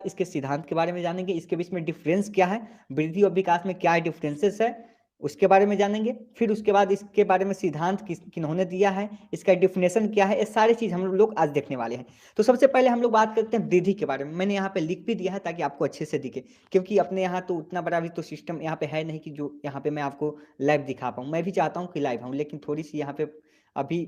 इसके सिद्धांत के बारे में जानेंगे, इसके बीच में डिफरेंस क्या है, वृद्धि और विकास में क्या डिफरेंसेस है उसके बारे में जानेंगे। फिर उसके बाद इसके बारे में सिद्धांत किन्होंने दिया है, इसका डिफिनेशन क्या है, ये सारी चीज हम लोग आज देखने वाले हैं। तो सबसे पहले हम लोग बात करते हैं वृद्धि के बारे में। मैंने यहाँ पे लिख भी दिया है ताकि आपको अच्छे से दिखे, क्योंकि अपने यहाँ तो उतना बड़ा भी तो सिस्टम यहाँ पे है नहीं कि जो यहाँ पे मैं आपको लाइव दिखा पाऊँ। मैं भी चाहता हूँ कि लाइव हूँ, लेकिन थोड़ी सी यहाँ पे अभी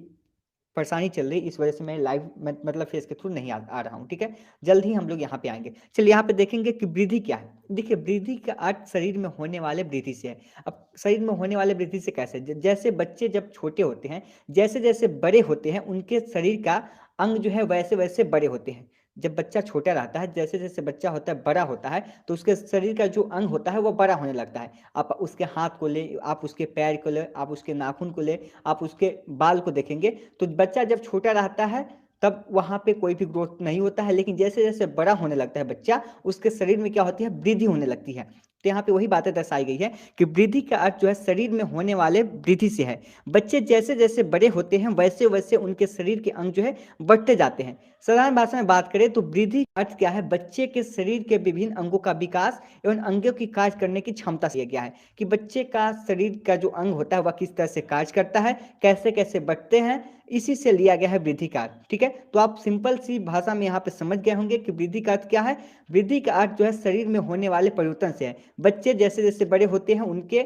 परेशानी चल रही, इस वजह से मैं लाइव मतलब फेस के थ्रू नहीं आ रहा हूँ। ठीक है, जल्द ही हम लोग यहाँ पे आएंगे। चलिए यहाँ पे देखेंगे कि वृद्धि क्या है। देखिए, वृद्धि का अर्थ शरीर में होने वाले वृद्धि से है। अब शरीर में होने वाले वृद्धि से कैसे, जैसे बच्चे जब छोटे होते हैं, जैसे जैसे बड़े होते हैं, उनके शरीर का अंग जो है वैसे वैसे बड़े होते हैं। जब बच्चा छोटा रहता है, जैसे जैसे बच्चा होता है बड़ा होता है, तो उसके शरीर का जो अंग होता है वो बड़ा होने लगता है। आप उसके हाथ को ले, आप उसके पैर को ले, आप उसके नाखून को ले, आप उसके बाल को देखेंगे, तो बच्चा जब छोटा रहता है तब वहां पे कोई भी ग्रोथ नहीं होता है, लेकिन जैसे जैसे बड़ा होने लगता है बच्चा, उसके शरीर में क्या होती है, वृद्धि होने लगती है। तो यहाँ पे वही बातें दर्शाई गई है कि वृद्धि का अर्थ जो है शरीर में होने वाले वृद्धि से है। बच्चे जैसे जैसे बड़े होते हैं वैसे वैसे उनके शरीर के अंग जो है बढ़ते जाते हैं। साधारण भाषा में बात करें तो वृद्धि का अर्थ क्या है, बच्चे के शरीर के विभिन्न अंगों का विकास एवं अंगों की कार्य करने की क्षमता से गया है कि बच्चे का शरीर का जो अंग होता है वह किस तरह से कार्य करता है, कैसे कैसे बढ़ते हैं, इसी से लिया गया है वृद्धि का अर्थ। ठीक है, तो आप सिंपल सी भाषा में यहाँ पे समझ गए होंगे कि वृद्धि का अर्थ क्या है। वृद्धि का अर्थ जो है शरीर में होने वाले परिवर्तन से है। बच्चे जैसे जैसे बड़े होते हैं उनके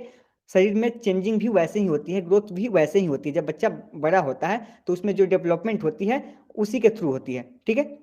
शरीर में चेंजिंग भी वैसे ही होती है, ग्रोथ भी वैसे ही होती है। जब बच्चा बड़ा होता है तो उसमें जो डेवलपमेंट होती है उसी के थ्रू होती है। ठीक है,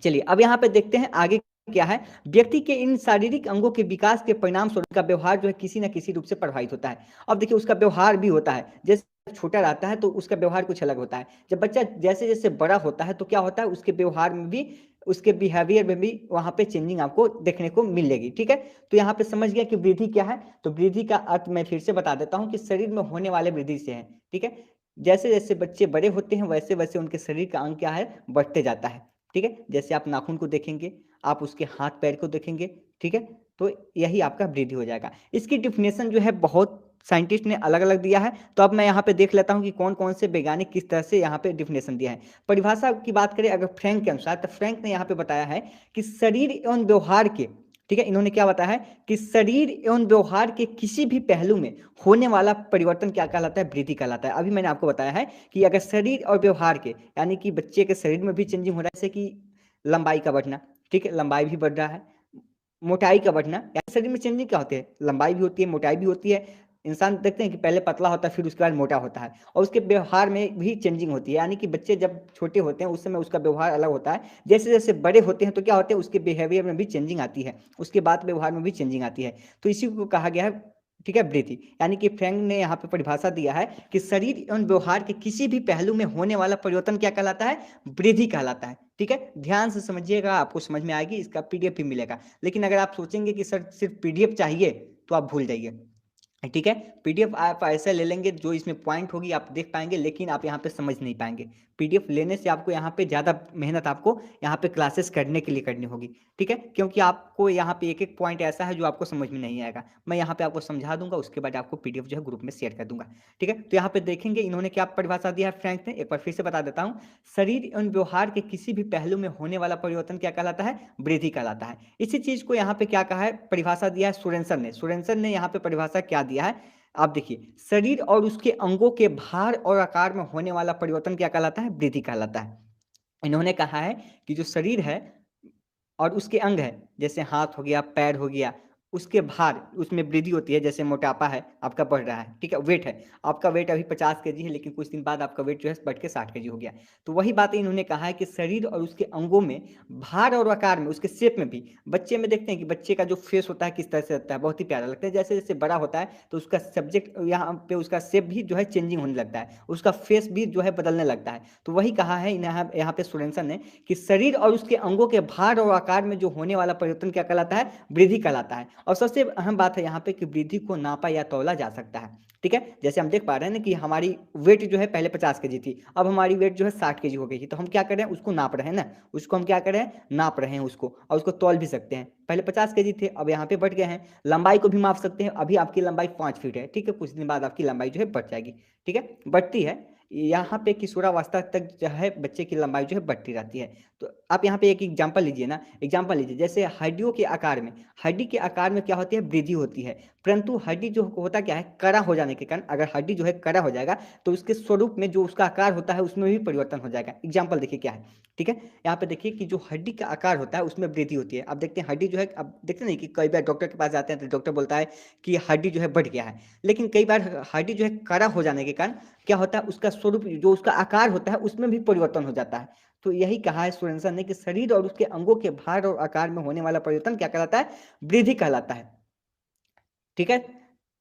चलिए अब यहाँ पे देखते हैं आगे क्या है। व्यक्ति के इन शारीरिक अंगों के विकास के परिणाम स्वरूप का व्यवहार जो है किसी न किसी रूप से प्रभावित होता है। अब देखिए, उसका व्यवहार भी होता है। जैसे छोटा रहता है तो उसका व्यवहार कुछ अलग होता है। जब बच्चा जैसे जैसे बड़ा होता है तो क्या होता है, उसके व्यवहार में भी, उसके बिहेवियर में भी वहां पे चेंजिंग आपको देखने को मिलेगी। ठीक है, तो यहाँ पे समझ गया कि वृद्धि क्या है। तो वृद्धि का अर्थ मैं फिर से बता देता हूँ कि शरीर में होने वाले वृद्धि से है। ठीक है, जैसे जैसे बच्चे बड़े होते हैं वैसे वैसे उनके शरीर का अंग क्या है, बढ़ते जाता है। ठीक है, जैसे आप नाखून को देखेंगे, आप उसके हाथ पैर को देखेंगे। ठीक है, तो यही आपका वृद्धि हो जाएगा। इसकी डिफिनेशन जो है बहुत साइंटिस्ट ने अलग अलग दिया है। तो अब मैं यहाँ पे देख लेता हूँ कि कौन कौन से वैज्ञानिक किस तरह से यहाँ पे डिफिनेशन दिया है। परिभाषा की बात करें अगर फ्रैंक के अनुसार, तो फ्रैंक ने यहाँ पे बताया है कि शरीर एवं व्यवहार के, ठीक है, इन्होंने क्या बताया है कि शरीर एवं व्यवहार के किसी भी पहलू में होने वाला परिवर्तन क्या कहलाता है, वृद्धि कहलाता है। अभी मैंने आपको बताया है कि अगर शरीर और व्यवहार के, यानी कि बच्चे के शरीर में भी चेंजिंग हो रहा है, जैसे कि लंबाई का बढ़ना, ठीक है, लंबाई भी बढ़ रहा है, मोटाई का बढ़ना, यानी शरीर में चेंजिंग क्या होती है, लंबाई भी होती है, मोटाई भी होती है। इंसान देखते हैं कि पहले पतला होता है फिर उसके बाद मोटा होता है, और उसके व्यवहार में भी चेंजिंग होती है। यानी कि बच्चे जब छोटे होते हैं उस समय उसका व्यवहार अलग होता है, जैसे जैसे बड़े होते हैं तो क्या होते हैं, उसके बिहेवियर में भी चेंजिंग आती है, उसके बाद व्यवहार में भी चेंजिंग आती है। तो इसी को कहा गया है, ठीक है, वृद्धि। यानी कि फ्रैंक ने यहाँ पे परिभाषा दिया है कि शरीर एवं व्यवहार के किसी भी पहलू में होने वाला परिवर्तन क्या कहलाता है, वृद्धि कहलाता है। ठीक है, ध्यान से समझिएगा, आपको समझ में आएगी, इसका पीडीएफ भी मिलेगा। लेकिन अगर आप सोचेंगे कि सर सिर्फ पीडीएफ चाहिए तो आप भूल जाइए। ठीक है, पीडीएफ आप ऐसे ले लेंगे जो इसमें पॉइंट होगी आप देख पाएंगे, लेकिन आप यहाँ पे समझ नहीं पाएंगे। पीडीएफ लेने से आपको यहाँ पे ज़्यादा मेहनत आपको यहाँ पे क्लासेस करने के लिए करनी होगी। ठीक है, क्योंकि आपको यहाँ पे एक एक पॉइंट ऐसा है जो आपको समझ में नहीं आएगा। मैं यहाँ पे आपको समझा दूंगा, उसके बाद आपको पीडीएफ जो है ग्रुप में शेयर कर दूंगा। ठीक है, तो यहाँ पे देखेंगे इन्होंने क्या परिभाषा दिया है फ्रैंक ने, एक बार फिर से बता देता हूँ। शरीर एवं व्यवहार के किसी भी पहलू में होने वाला परिवर्तन क्या कहलाता है, वृद्धि कहलाता है। इसी चीज को यहाँ पे क्या कहा है, परिभाषा दिया है सोरेनसन ने। सोरेनसन ने यहाँ पे परिभाषा क्या दिया है, आप देखिए, शरीर और उसके अंगों के भार और आकार में होने वाला परिवर्तन क्या कहलाता है, वृद्धि कहलाता है। इन्होंने कहा है कि जो शरीर है और उसके अंग है, जैसे हाथ हो गया, पैर हो गया, उसके भार, उसमें वृद्धि होती है। जैसे मोटापा है आपका बढ़ रहा है, ठीक है, वेट है आपका, वेट अभी 50 केजी है, लेकिन कुछ दिन बाद आपका वेट जो है बढ़ के 60 केजी हो गया। तो वही बात इन्होंने कहा है कि शरीर और उसके अंगों में भार और आकार में, उसके शेप में भी, बच्चे में देखते हैं कि बच्चे का जो फेस होता है किस तरह से रहता है, बहुत ही प्यारा लगता है। जैसे जैसे बड़ा होता है तो उसका सब्जेक्ट यहाँ पे, उसका शेप भी जो है चेंजिंग होने लगता है, उसका फेस भी जो है बदलने लगता है। तो वही कहा है यहाँ पे सोरेनसन ने कि शरीर और उसके अंगों के भार और आकार में जो होने वाला परिवर्तन क्या कहलाता है, वृद्धि कहलाता है। और सबसे अहम बात है यहाँ पे कि वृद्धि को नापा या तौला जा सकता है। ठीक है, जैसे हम देख पा रहे हैं ना कि हमारी वेट जो है पहले 50 केजी थी, अब हमारी वेट जो है 60 केजी हो गई थी, तो हम क्या कर रहे हैं, उसको नाप रहे हैं ना, उसको हम क्या कर रहे हैं, नाप रहे हैं उसको, और उसको तौल भी सकते हैं। पहले 50 केजी थे, अब यहाँ पे बढ़ गए हैं। लंबाई को भी माप सकते हैं, अभी आपकी लंबाई 5 फीट है, ठीक है, कुछ दिन बाद आपकी लंबाई जो है बढ़ जाएगी। ठीक है, बढ़ती है, यहाँ पे किशोरावस्था तक जो है बच्चे की लंबाई जो है बढ़ती रहती है। तो आप यहाँ पे एक एग्जांपल लीजिए ना, एग्जांपल लीजिए जैसे हड्डियों के आकार में, हड्डी के आकार में क्या होती है, वृद्धि होती है, परंतु हड्डी जो होता क्या है, कड़ा हो जाने के कारण, अगर हड्डी जो है कड़ा हो जाएगा तो उसके स्वरूप में जो उसका आकार होता है उसमें भी परिवर्तन हो जाएगा। एग्जाम्पल देखिए क्या है, ठीक है। यहाँ पे देखिए कि जो हड्डी का आकार होता है उसमें वृद्धि होती है। अब देखते हैं हड्डी जो है, अब देखते नहीं कि कई बार डॉक्टर के पास जाते हैं तो डॉक्टर बोलता है कि हड्डी जो है बढ़ गया है, लेकिन कई बार हड्डी जो है कड़ा हो जाने के कारण क्या होता है, उसका स्वरूप जो उसका आकार होता है उसमें भी परिवर्तन हो जाता है। तो यही कहा है सोरेनसन ने कि शरीर और उसके अंगों के भार और आकार में होने वाला परिवर्तन क्या कहलाता है, वृद्धि कहलाता है। ठीक है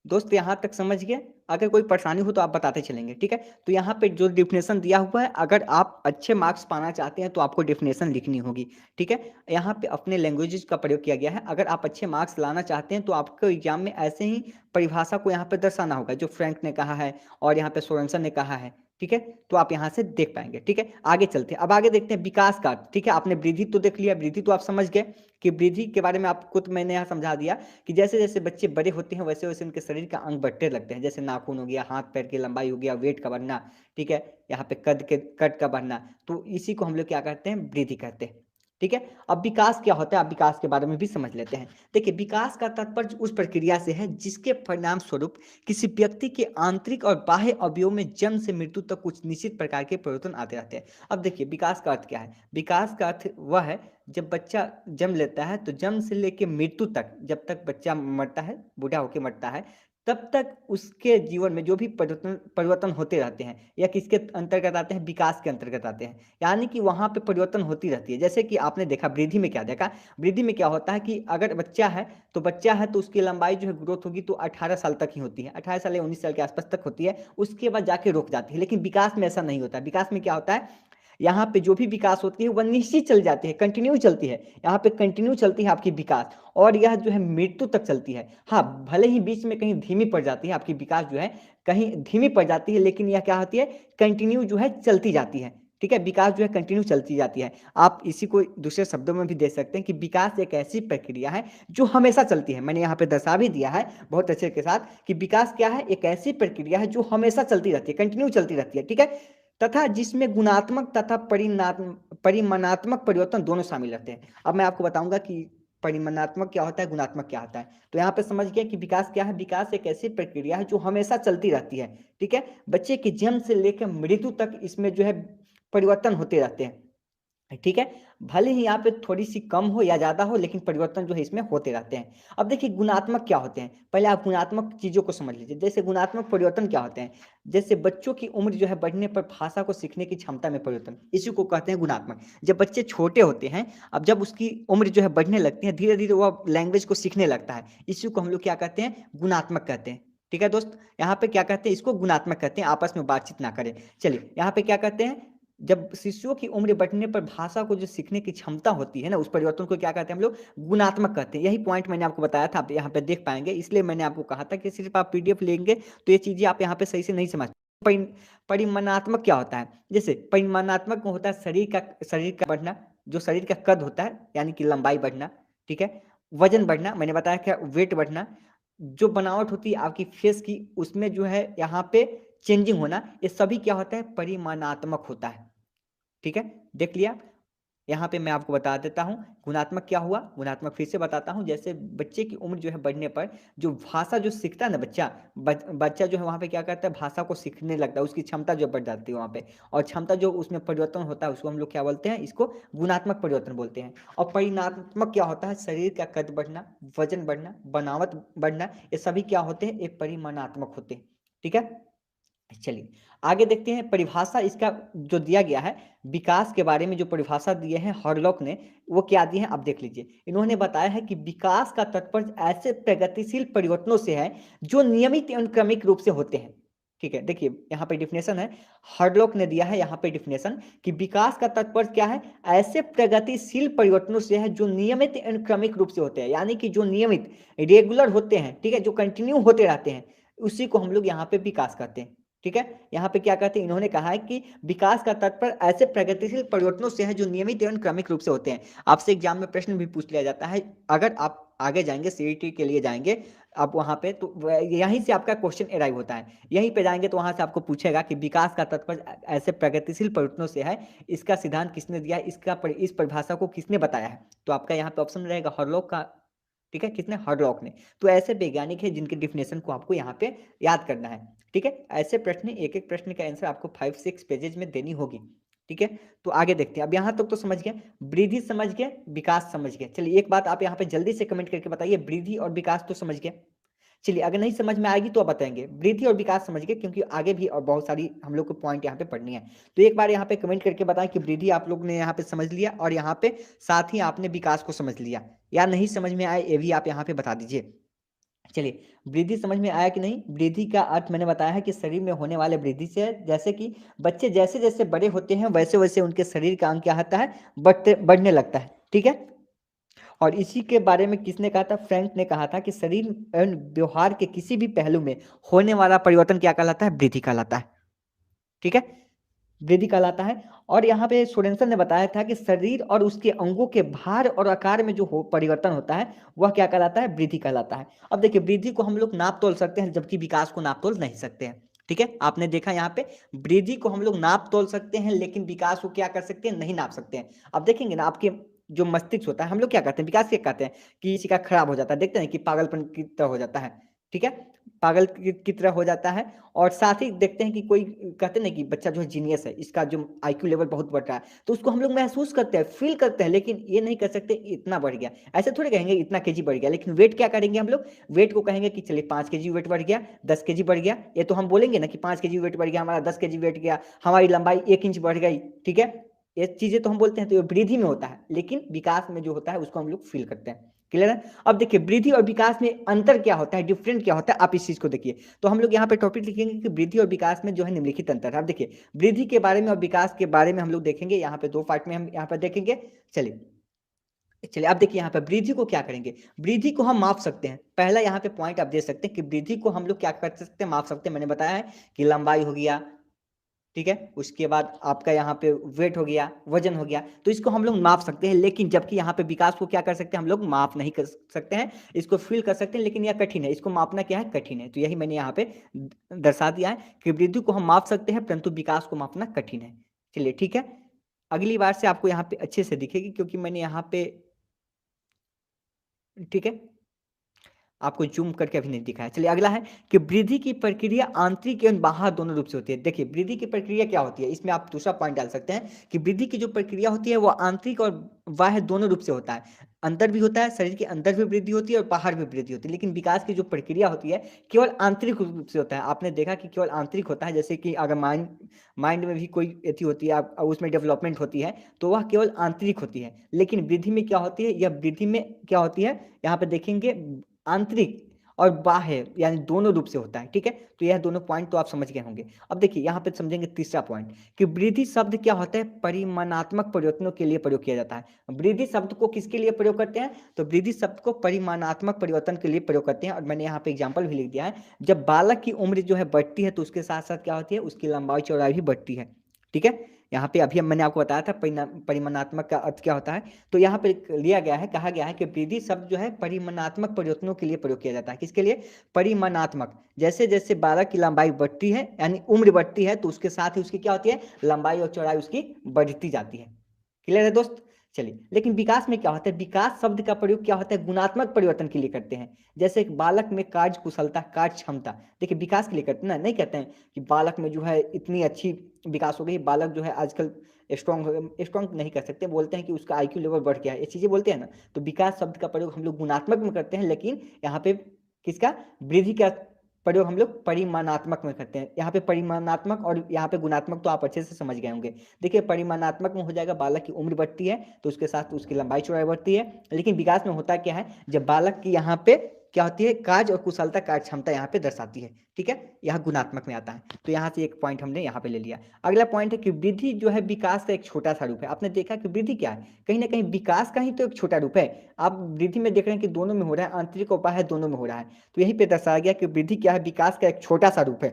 दोस्त, यहाँ तक समझ गए? अगर कोई परेशानी हो तो आप बताते चलेंगे, ठीक है। तो यहाँ पे जो डिफिनेशन दिया हुआ है, अगर आप अच्छे मार्क्स पाना चाहते हैं तो आपको डिफिनेशन लिखनी होगी, ठीक है। यहाँ पे अपने लैंग्वेजेस का प्रयोग किया गया है। अगर आप अच्छे मार्क्स लाना चाहते हैं तो आपको एग्जाम में ऐसे ही परिभाषा को यहाँ पे दर्शाना होगा जो फ्रैंक ने कहा है और यहाँ पे सोरेनसन ने कहा है, ठीक है। तो आप यहाँ से देख पाएंगे, ठीक है। आगे चलते हैं, अब आगे देखते हैं विकास का, ठीक है। आपने वृद्धि तो देख लिया, वृद्धि तो आप समझ गए कि वृद्धि के बारे में आपको तो मैंने यहाँ समझा दिया कि जैसे जैसे बच्चे बड़े होते हैं वैसे वैसे उनके शरीर का अंग बढ़ते लगते हैं, जैसे नाखून हो गया, हाथ पैर की लंबाई हो गया, वेट का बढ़ना, ठीक है, यहाँ पे कद का बढ़ना, तो इसी को हम लोग क्या कहते हैं, वृद्धि कहते हैं, ठीक है। अब विकास क्या होता है, अब विकास के बारे में भी समझ लेते हैं। देखिए विकास का तात्पर्य उस प्रक्रिया से है जिसके परिणाम स्वरूप किसी व्यक्ति के आंतरिक और बाह्य अवयव में जन्म से मृत्यु तक कुछ निश्चित प्रकार के परिवर्तन आते रहते हैं। अब देखिए विकास का अर्थ क्या है, विकास का अर्थ वह है जब बच्चा जन्म लेता है तो जन्म से लेकर मृत्यु तक, जब तक बच्चा मरता है, बूढ़ा होकर मरता है, तब तक उसके जीवन में जो भी परिवर्तन होते रहते हैं या किसके अंतर्गत आते हैं, विकास के अंतर्गत आते हैं। यानी कि वहाँ पे परिवर्तन होती रहती है। जैसे कि आपने देखा वृद्धि में क्या देखा, वृद्धि में क्या होता है कि अगर बच्चा है तो उसकी लंबाई जो है ग्रोथ होगी तो 18 साल तक ही होती है, 18 साल या 19 साल के आसपास तक होती है, उसके बाद जाके रुक जाती है। लेकिन विकास में ऐसा नहीं होता। विकास में क्या होता है, यहाँ पे जो भी विकास होती है वह निश्चित चल जाती है, कंटिन्यू चलती है, यहाँ पे कंटिन्यू चलती है आपकी विकास, और यह जो है मृत्यु तक चलती है। हाँ, भले ही बीच में कहीं धीमी पड़ जाती है आपकी विकास जो है, कहीं धीमी पड़ जाती है, लेकिन यह क्या होती है, कंटिन्यू जो है चलती जाती है, ठीक है। विकास जो है कंटिन्यू चलती जाती है। आप इसी को दूसरे शब्दों में भी देख सकते हैं कि विकास एक ऐसी प्रक्रिया है जो हमेशा चलती है। मैंने यहाँ पे दर्शा भी दिया है बहुत अच्छे के साथ कि विकास क्या है, एक ऐसी प्रक्रिया है जो हमेशा चलती रहती है, कंटिन्यू चलती रहती है, ठीक है, तथा जिसमें गुणात्मक तथा परिमाणात्मक परिवर्तन दोनों शामिल रहते हैं। अब मैं आपको बताऊंगा कि परिमाणात्मक क्या होता है, गुणात्मक क्या होता है। तो यहाँ पे समझ गया कि विकास क्या है, विकास एक ऐसी प्रक्रिया है जो हमेशा चलती रहती है, ठीक है। बच्चे के जन्म से लेकर मृत्यु तक इसमें जो है परिवर्तन होते रहते हैं, ठीक है। भले ही यहाँ पे थोड़ी सी कम हो या ज्यादा हो, लेकिन परिवर्तन जो है इसमें होते रहते हैं। अब देखिए गुणात्मक क्या होते हैं, पहले आप गुणात्मक चीजों को समझ लीजिए। जैसे गुणात्मक परिवर्तन क्या होते हैं, जैसे बच्चों की उम्र जो है बढ़ने पर भाषा को सीखने की क्षमता में परिवर्तन, इसी को कहते हैं गुणात्मक। जब बच्चे छोटे होते हैं, अब जब उसकी उम्र जो है बढ़ने लगती है, धीरे धीरे वह लैंग्वेज को सीखने लगता है, इसी को हम लोग क्या कहते हैं, गुणात्मक कहते हैं, ठीक है दोस्त। यहाँ पे क्या कहते हैं, इसको गुणात्मक कहते हैं। आपस में बातचीत ना करें, चलिए। यहाँ पे क्या कहते हैं, जब शिशुओं की उम्र बढ़ने पर भाषा को जो सीखने की क्षमता होती है ना, उस परिवर्तन को क्या कहते हैं हम लोग, गुणात्मक कहते हैं। यही पॉइंट मैंने आपको बताया था, आप यहाँ पे देख पाएंगे, इसलिए मैंने आपको कहा था कि सिर्फ आप पीडीएफ लेंगे तो ये चीजें आप यहाँ पे सही से नहीं समझ। परिमाणात्मक क्या होता है, जैसे परिमाणात्मक में होता है शरीर का बढ़ना, जो शरीर का कद होता है यानी कि लंबाई बढ़ना, ठीक है। वजन बढ़ना, मैंने बताया क्या, वेट बढ़ना, जो बनावट होती है आपकी फेस की उसमें जो है यहाँ पे चेंजिंग होना, ये सभी क्या होता है, परिमाणात्मक होता है, ठीक है। देख लिया। यहाँ पे मैं आपको बता देता हूँ गुणात्मक क्या हुआ, गुणात्मक फिर से बताता हूँ। जैसे बच्चे की उम्र जो है बढ़ने पर जो भाषा जो सीखता है ना बच्चा जो है वहाँ पे क्या करता है, भाषा को सीखने लगता है, उसकी क्षमता जो बढ़ जाती है वहाँ पे, और क्षमता जो उसमें परिवर्तन होता है उसको हम लोग क्या बोलते हैं, इसको गुणात्मक परिवर्तन बोलते हैं। और परिणात्मक क्या होता है, शरीर का कद बढ़ना, वजन बढ़ना, बनावट बढ़ना, ये सभी क्या होते हैं, ये परिमाणात्मक होते हैं, ठीक है। चलिए आगे देखते हैं परिभाषा इसका जो दिया गया है, विकास के बारे में जो परिभाषा दिए हैं हॉरलॉक ने, वो क्या दिए हैं आप देख लीजिए। इन्होंने बताया है कि विकास का तात्पर्य ऐसे प्रगतिशील परिवर्तनों से है जो नियमित एवं क्रमिक रूप से होते हैं, ठीक है। देखिए यहाँ पे डिफिनेशन है, हॉरलॉक ने दिया है यहाँ पे डिफिनेशन कि विकास का तात्पर्य क्या है, ऐसे प्रगतिशील परिवर्तनों से है जो नियमित एवं क्रमिक रूप से होते हैं, यानी कि जो नियमित रेगुलर होते हैं, ठीक है, जो कंटिन्यू होते रहते हैं, उसी को हम लोग यहाँ पे विकास कहते हैं, ठीक है। यहाँ पे क्या कहते हैं, इन्होंने कहा है कि विकास का तात्पर्य ऐसे प्रगतिशील परिवर्तनों से है जो नियमित एवं क्रमिक रूप से होते हैं। आपसे एग्जाम में प्रश्न भी पूछ लिया जाता है, अगर आप आगे जाएंगे सीईटी के लिए जाएंगे आप वहां पे, तो यहीं से आपका क्वेश्चन अराइव होता है। यहीं पे जाएंगे तो वहां से आपको पूछेगा कि विकास का तात्पर्य ऐसे प्रगतिशील परिवर्तनों से है, इसका सिद्धांत किसने दिया है, इस परिभाषा को किसने बताया है। तो आपका यहाँ पे ऑप्शन रहेगा हॉरलॉक का। ठीक है, किसने, हॉरलॉक ने। तो ऐसे वैज्ञानिक है जिनके डिफिनेशन को आपको यहाँ पे याद करना है। ठीक है, ऐसे प्रश्न, एक एक प्रश्न का आंसर आपको 5-6 पेजेज में देनी होगी। ठीक है, तो आगे देखते हैं। अब यहाँ तक तो समझ गए, वृद्धि समझ गए, विकास समझ गए। चलिए एक बात आप यहाँ पे जल्दी से कमेंट करके बताइए, वृद्धि और विकास तो समझ गए। चलिए अगर नहीं समझ में आएगी तो आप बताएंगे, वृद्धि और विकास समझ गए, क्योंकि आगे भी और बहुत सारी हम लोग को पॉइंट यहाँ पे पढ़नी है। तो एक बार यहाँ पे कमेंट करके बताएं कि वृद्धि आप लोग ने यहाँ पे समझ लिया और यहाँ पे साथ ही आपने विकास को समझ लिया, या नहीं समझ में आए ये भी आप यहाँ पे बता दीजिए। चलिए, वृद्धि समझ में आया कि नहीं। वृद्धि का अर्थ मैंने बताया है कि शरीर में होने वाले वृद्धि से है। जैसे कि बच्चे जैसे जैसे बड़े होते हैं वैसे वैसे उनके शरीर का अंग क्या होता है, बढ़ने लगता है। ठीक है, और इसी के बारे में किसने कहा था, फ्रैंक ने कहा था कि शरीर एवं व्यवहार के किसी भी पहलू में होने वाला परिवर्तन क्या कहलाता है, वृद्धि कहलाता है। ठीक है, वृद्धि कहलाता है। और यहाँ पे सोरेनसन ने बताया था कि शरीर और उसके अंगों के भार और आकार में जो परिवर्तन होता है वह क्या कहलाता है, वृद्धि कहलाता है। अब देखिए, वृद्धि को हम लोग नाप तोल सकते हैं जबकि विकास को नाप तोल नहीं सकते हैं। ठीक है, आपने देखा यहाँ पे वृद्धि को हम लोग नाप तोल सकते हैं लेकिन विकास को क्या कर सकते हैं, नहीं नाप सकते हैं। अब देखेंगे ना, आपके जो मस्तिष्क होता है, हम लोग क्या कहते हैं, विकास क्या कहते हैं, कि किसी का खराब हो जाता है, देखते हैं कि पागलपन की तरह हो जाता है। ठीक है, पागल की तरह हो जाता है। और साथ ही देखते हैं कि कोई कहते हैं कि बच्चा जो है जीनियस है, इसका जो आईक्यू लेवल बहुत बढ़ रहा है, तो उसको हम लोग महसूस करते हैं, फील करते हैं, लेकिन ये नहीं कर सकते इतना बढ़ गया। ऐसे थोड़े कहेंगे इतना केजी बढ़ गया, लेकिन वेट क्या करेंगे हम लोग, वेट को कहेंगे कि चलिए 5 केजी वेट बढ़ गया, 10 केजी बढ़ गया। ये तो हम बोलेंगे ना कि 5 केजी वेट बढ़ गया हमारा, 10 केजी वेट गया, हमारी लंबाई 1 इंच बढ़ गई। ठीक है, ये चीजें तो हम बोलते हैं, तो ये वृद्धि में होता है, लेकिन विकास में जो होता है उसको हम लोग फील करते हैं। क्लियर है। अब देखिए, वृद्धि और विकास में अंतर क्या होता है, डिफरेंट क्या होता है, आप इस चीज को देखिए। तो हम लोग यहाँ पे टॉपिक लिखेंगे कि वृद्धि और विकास में जो है निम्नलिखित अंतर है। अब देखिए, वृद्धि के बारे में और विकास के बारे में हम लोग देखेंगे, यहाँ पे 2 पार्ट में हम यहाँ पर देखेंगे। चलिए चलिए, अब देखिए यहाँ पे वृद्धि को क्या करेंगे, वृद्धि को हम माप सकते हैं। पहला यहाँ पे पॉइंट आप दे सकते हैं कि वृद्धि को हम लोग क्या कर सकते हैं, माप सकते हैं। मैंने बताया है कि लंबाई हो गया, ठीक है, उसके बाद आपका यहाँ पे वेट हो गया, वजन हो गया, तो इसको हम लोग माप सकते हैं। लेकिन जबकि यहाँ पे विकास को क्या कर सकते हैं, हम लोग माप नहीं कर सकते हैं, इसको फील कर सकते हैं, लेकिन यह कठिन है, इसको मापना क्या है, कठिन है। तो यही मैंने यहाँ पे दर्शा दिया है कि वृद्धि को हम माप सकते हैं परंतु विकास को मापना कठिन है। चलिए ठीक है, अगली बार से आपको यहाँ पे अच्छे से दिखेगी, क्योंकि मैंने यहाँ पे, ठीक है, आपको जूम करके अभी नहीं दिखाया। चलिए अगला है कि वृद्धि की प्रक्रिया आंतरिक एवं बाहर दोनों रूप से होती है। देखिए, वृद्धि की प्रक्रिया क्या होती है, इसमें आप दूसरा पॉइंट डाल सकते हैं कि वृद्धि की जो प्रक्रिया होती है वो आंतरिक और बाह्य दोनों रूप से होता है। अंदर भी होता है, शरीर के अंदर भी वृद्धि होती है और बाहर भी वृद्धि होती है, लेकिन विकास की जो प्रक्रिया होती है केवल आंतरिक रूप से होता है। आपने देखा कि केवल आंतरिक होता है, जैसे कि अगर माइंड में भी कोई एथी होती है, आप उसमें डेवलपमेंट होती है, तो वह केवल आंतरिक होती है। लेकिन वृद्धि में क्या होती है, यह वृद्धि में क्या होती है, यहाँ पे देखेंगे आंतरिक और बाह्य यानी दोनों रूप से होता है। ठीक है, तो यह दोनों पॉइंट तो आप समझ गए होंगे। अब देखिए यहाँ पे समझेंगे तीसरा पॉइंट कि वृद्धि शब्द क्या होता है, परिमाणात्मक परिवर्तनों के लिए प्रयोग किया जाता है। वृद्धि शब्द को किसके लिए प्रयोग करते हैं, तो वृद्धि शब्द को परिमाणात्मक परिवर्तन के लिए प्रयोग करते हैं। और मैंने यहाँ पे एग्जाम्पल भी लिख दिया है, जब बालक की उम्र जो है बढ़ती है तो उसके साथ साथ क्या होती है, उसकी लंबाई चौड़ाई भी बढ़ती है। ठीक है, यहाँ पे अभी मैंने आपको बताया था परिमाणात्मक का अर्थ क्या होता है। तो यहाँ पे लिया गया है, कहा गया है कि वृद्धि शब्द जो है परिमाणात्मक परिवर्तनों के लिए प्रयोग किया जाता है। किसके लिए, परिमाणात्मक। जैसे जैसे बालक की लंबाई बढ़ती है यानी उम्र बढ़ती है तो उसके साथ ही उसकी क्या होती है, लंबाई और चौड़ाई उसकी बढ़ती जाती है। क्लियर है दोस्त। चलिए, लेकिन विकास में क्या होता है, विकास शब्द का प्रयोग क्या होता है, गुणात्मक परिवर्तन के लिए करते हैं। जैसे एक बालक में कार्य कुशलता, कार्य क्षमता, देखिए विकास के लिए करते हैं ना, नहीं कहते हैं कि बालक में जो है इतनी अच्छी विकास हो गई, बालक जो है आजकल स्ट्रॉन्ग हो गया। स्ट्रॉन्ग नहीं कर सकते, बोलते हैं कि उसका आईक्यू लेवल बढ़ गया है, ये चीजें बोलते हैं ना। तो विकास शब्द का प्रयोग हम लोग गुणात्मक में करते हैं, लेकिन यहाँ पे किसका, वृद्धि का प्रयोग हम लोग परिमाणात्मक में करते हैं। यहाँ पे परिमाणात्मक और यहाँ पे गुणात्मक तो आप अच्छे से समझ गए होंगे। देखिए, परिमाणात्मक में हो जाएगा बालक की उम्र बढ़ती है तो उसके साथ उसकी लंबाई चौड़ाई बढ़ती है, लेकिन विकास में होता क्या है, जब बालक की यहाँ पे क्या होती है, कार्य और कुशलता, कार्य क्षमता यहाँ पे दर्शाती है। ठीक है, यह गुणात्मक में आता है। तो यहाँ से एक पॉइंट हमने यहाँ पे ले लिया। अगला पॉइंट है कि वृद्धि जो है विकास का एक छोटा सा रूप है। आपने देखा कि वृद्धि क्या है, कहीं ना कहीं विकास का ही तो एक छोटा रूप है। आप वृद्धि में देख रहे हैं कि दोनों में हो रहा है, आंतरिक और बाह्य दोनों में हो रहा है। तो यहीं पे दर्शाया गया कि वृद्धि क्या है, विकास का एक छोटा सा रूप है।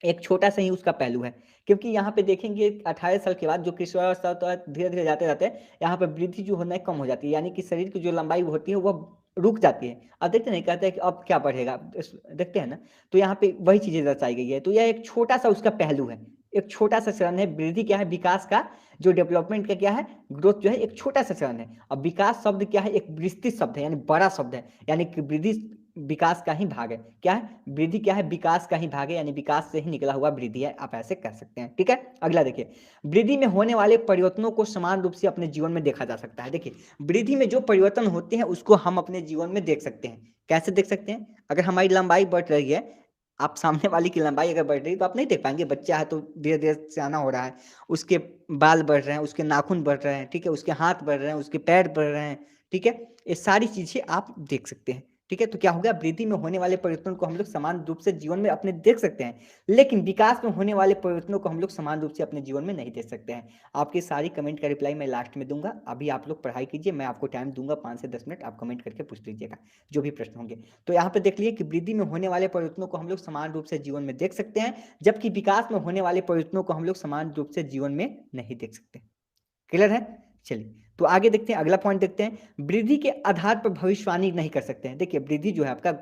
एक छोटा सा ही उसका पहलू है, क्योंकि यहाँ पे देखेंगे 18 साल के बाद जो किशोरावस्था होता है धीरे धीरे जाते जाते यहाँ पे वृद्धि जो होना है कम हो जाती है, यानी कि शरीर की जो लंबाई होती है वह रुक जाती है। अब देखते नहीं, कहते हैं कि अब क्या बढ़ेगा, देखते हैं ना, तो यहाँ पे वही चीजें दर्शाई गई है। तो यह एक छोटा सा उसका पहलू है, एक छोटा सा चरण है। वृद्धि क्या है, विकास का जो डेवलपमेंट का क्या है, ग्रोथ जो है एक छोटा सा चरण है। अब विकास शब्द क्या है, एक विस्तृत शब्द है, यानी बड़ा शब्द है, यानी कि वृद्धि विकास का ही भाग है। क्या है, वृद्धि क्या है, विकास का ही भाग है, यानी विकास से ही निकला हुआ वृद्धि है, आप ऐसे कह सकते हैं। ठीक है, अगला देखिए, वृद्धि में होने वाले परिवर्तनों को समान रूप से अपने जीवन में देखा जा सकता है। देखिए, वृद्धि में जो परिवर्तन होते हैं उसको हम अपने जीवन में देख सकते हैं। कैसे देख सकते हैं, अगर हमारी लंबाई बढ़ रही है, आप सामने वाली की लंबाई अगर बढ़ रही है तो आप नहीं देख पाएंगे। बच्चा है तो धीरे धीरे सियाना हो रहा है, उसके बाल बढ़ रहे हैं, उसके नाखून बढ़ रहे हैं, ठीक है, उसके हाथ बढ़ रहे हैं, उसके पैर बढ़ रहे हैं, ठीक है, ये सारी चीजें आप देख सकते हैं। ठीक है, तो क्या हो गया, वृद्धि में होने वाले परिवर्तन को हम लोग समान रूप से जीवन में अपने देख सकते हैं, लेकिन विकास में होने वाले परिवर्तनों को हम लोग समान रूप से अपने जीवन में नहीं देख सकते हैं। आपकी सारी कमेंट का रिप्लाई मैं लास्ट में दूंगा, अभी आप लोग पढ़ाई कीजिए, मैं आपको टाइम दूंगा 5 से 10 मिनट, आप कमेंट करके पूछ लीजिएगा जो भी प्रश्न होंगे। तो यहाँ पे देख लीजिए कि वृद्धि में होने वाले परिवर्तनों को हम लोग समान रूप से जीवन में देख सकते हैं, जबकि विकास में होने वाले परिवर्तनों को हम लोग समान रूप से जीवन में नहीं देख सकते। क्लियर है, चलिए तो आगे देखते हैं, अगला पॉइंट देखते हैं, वृद्धि के आधार पर भविष्यवाणी नहीं कर सकते हैं। देखिए, वृद्धि जो है आपका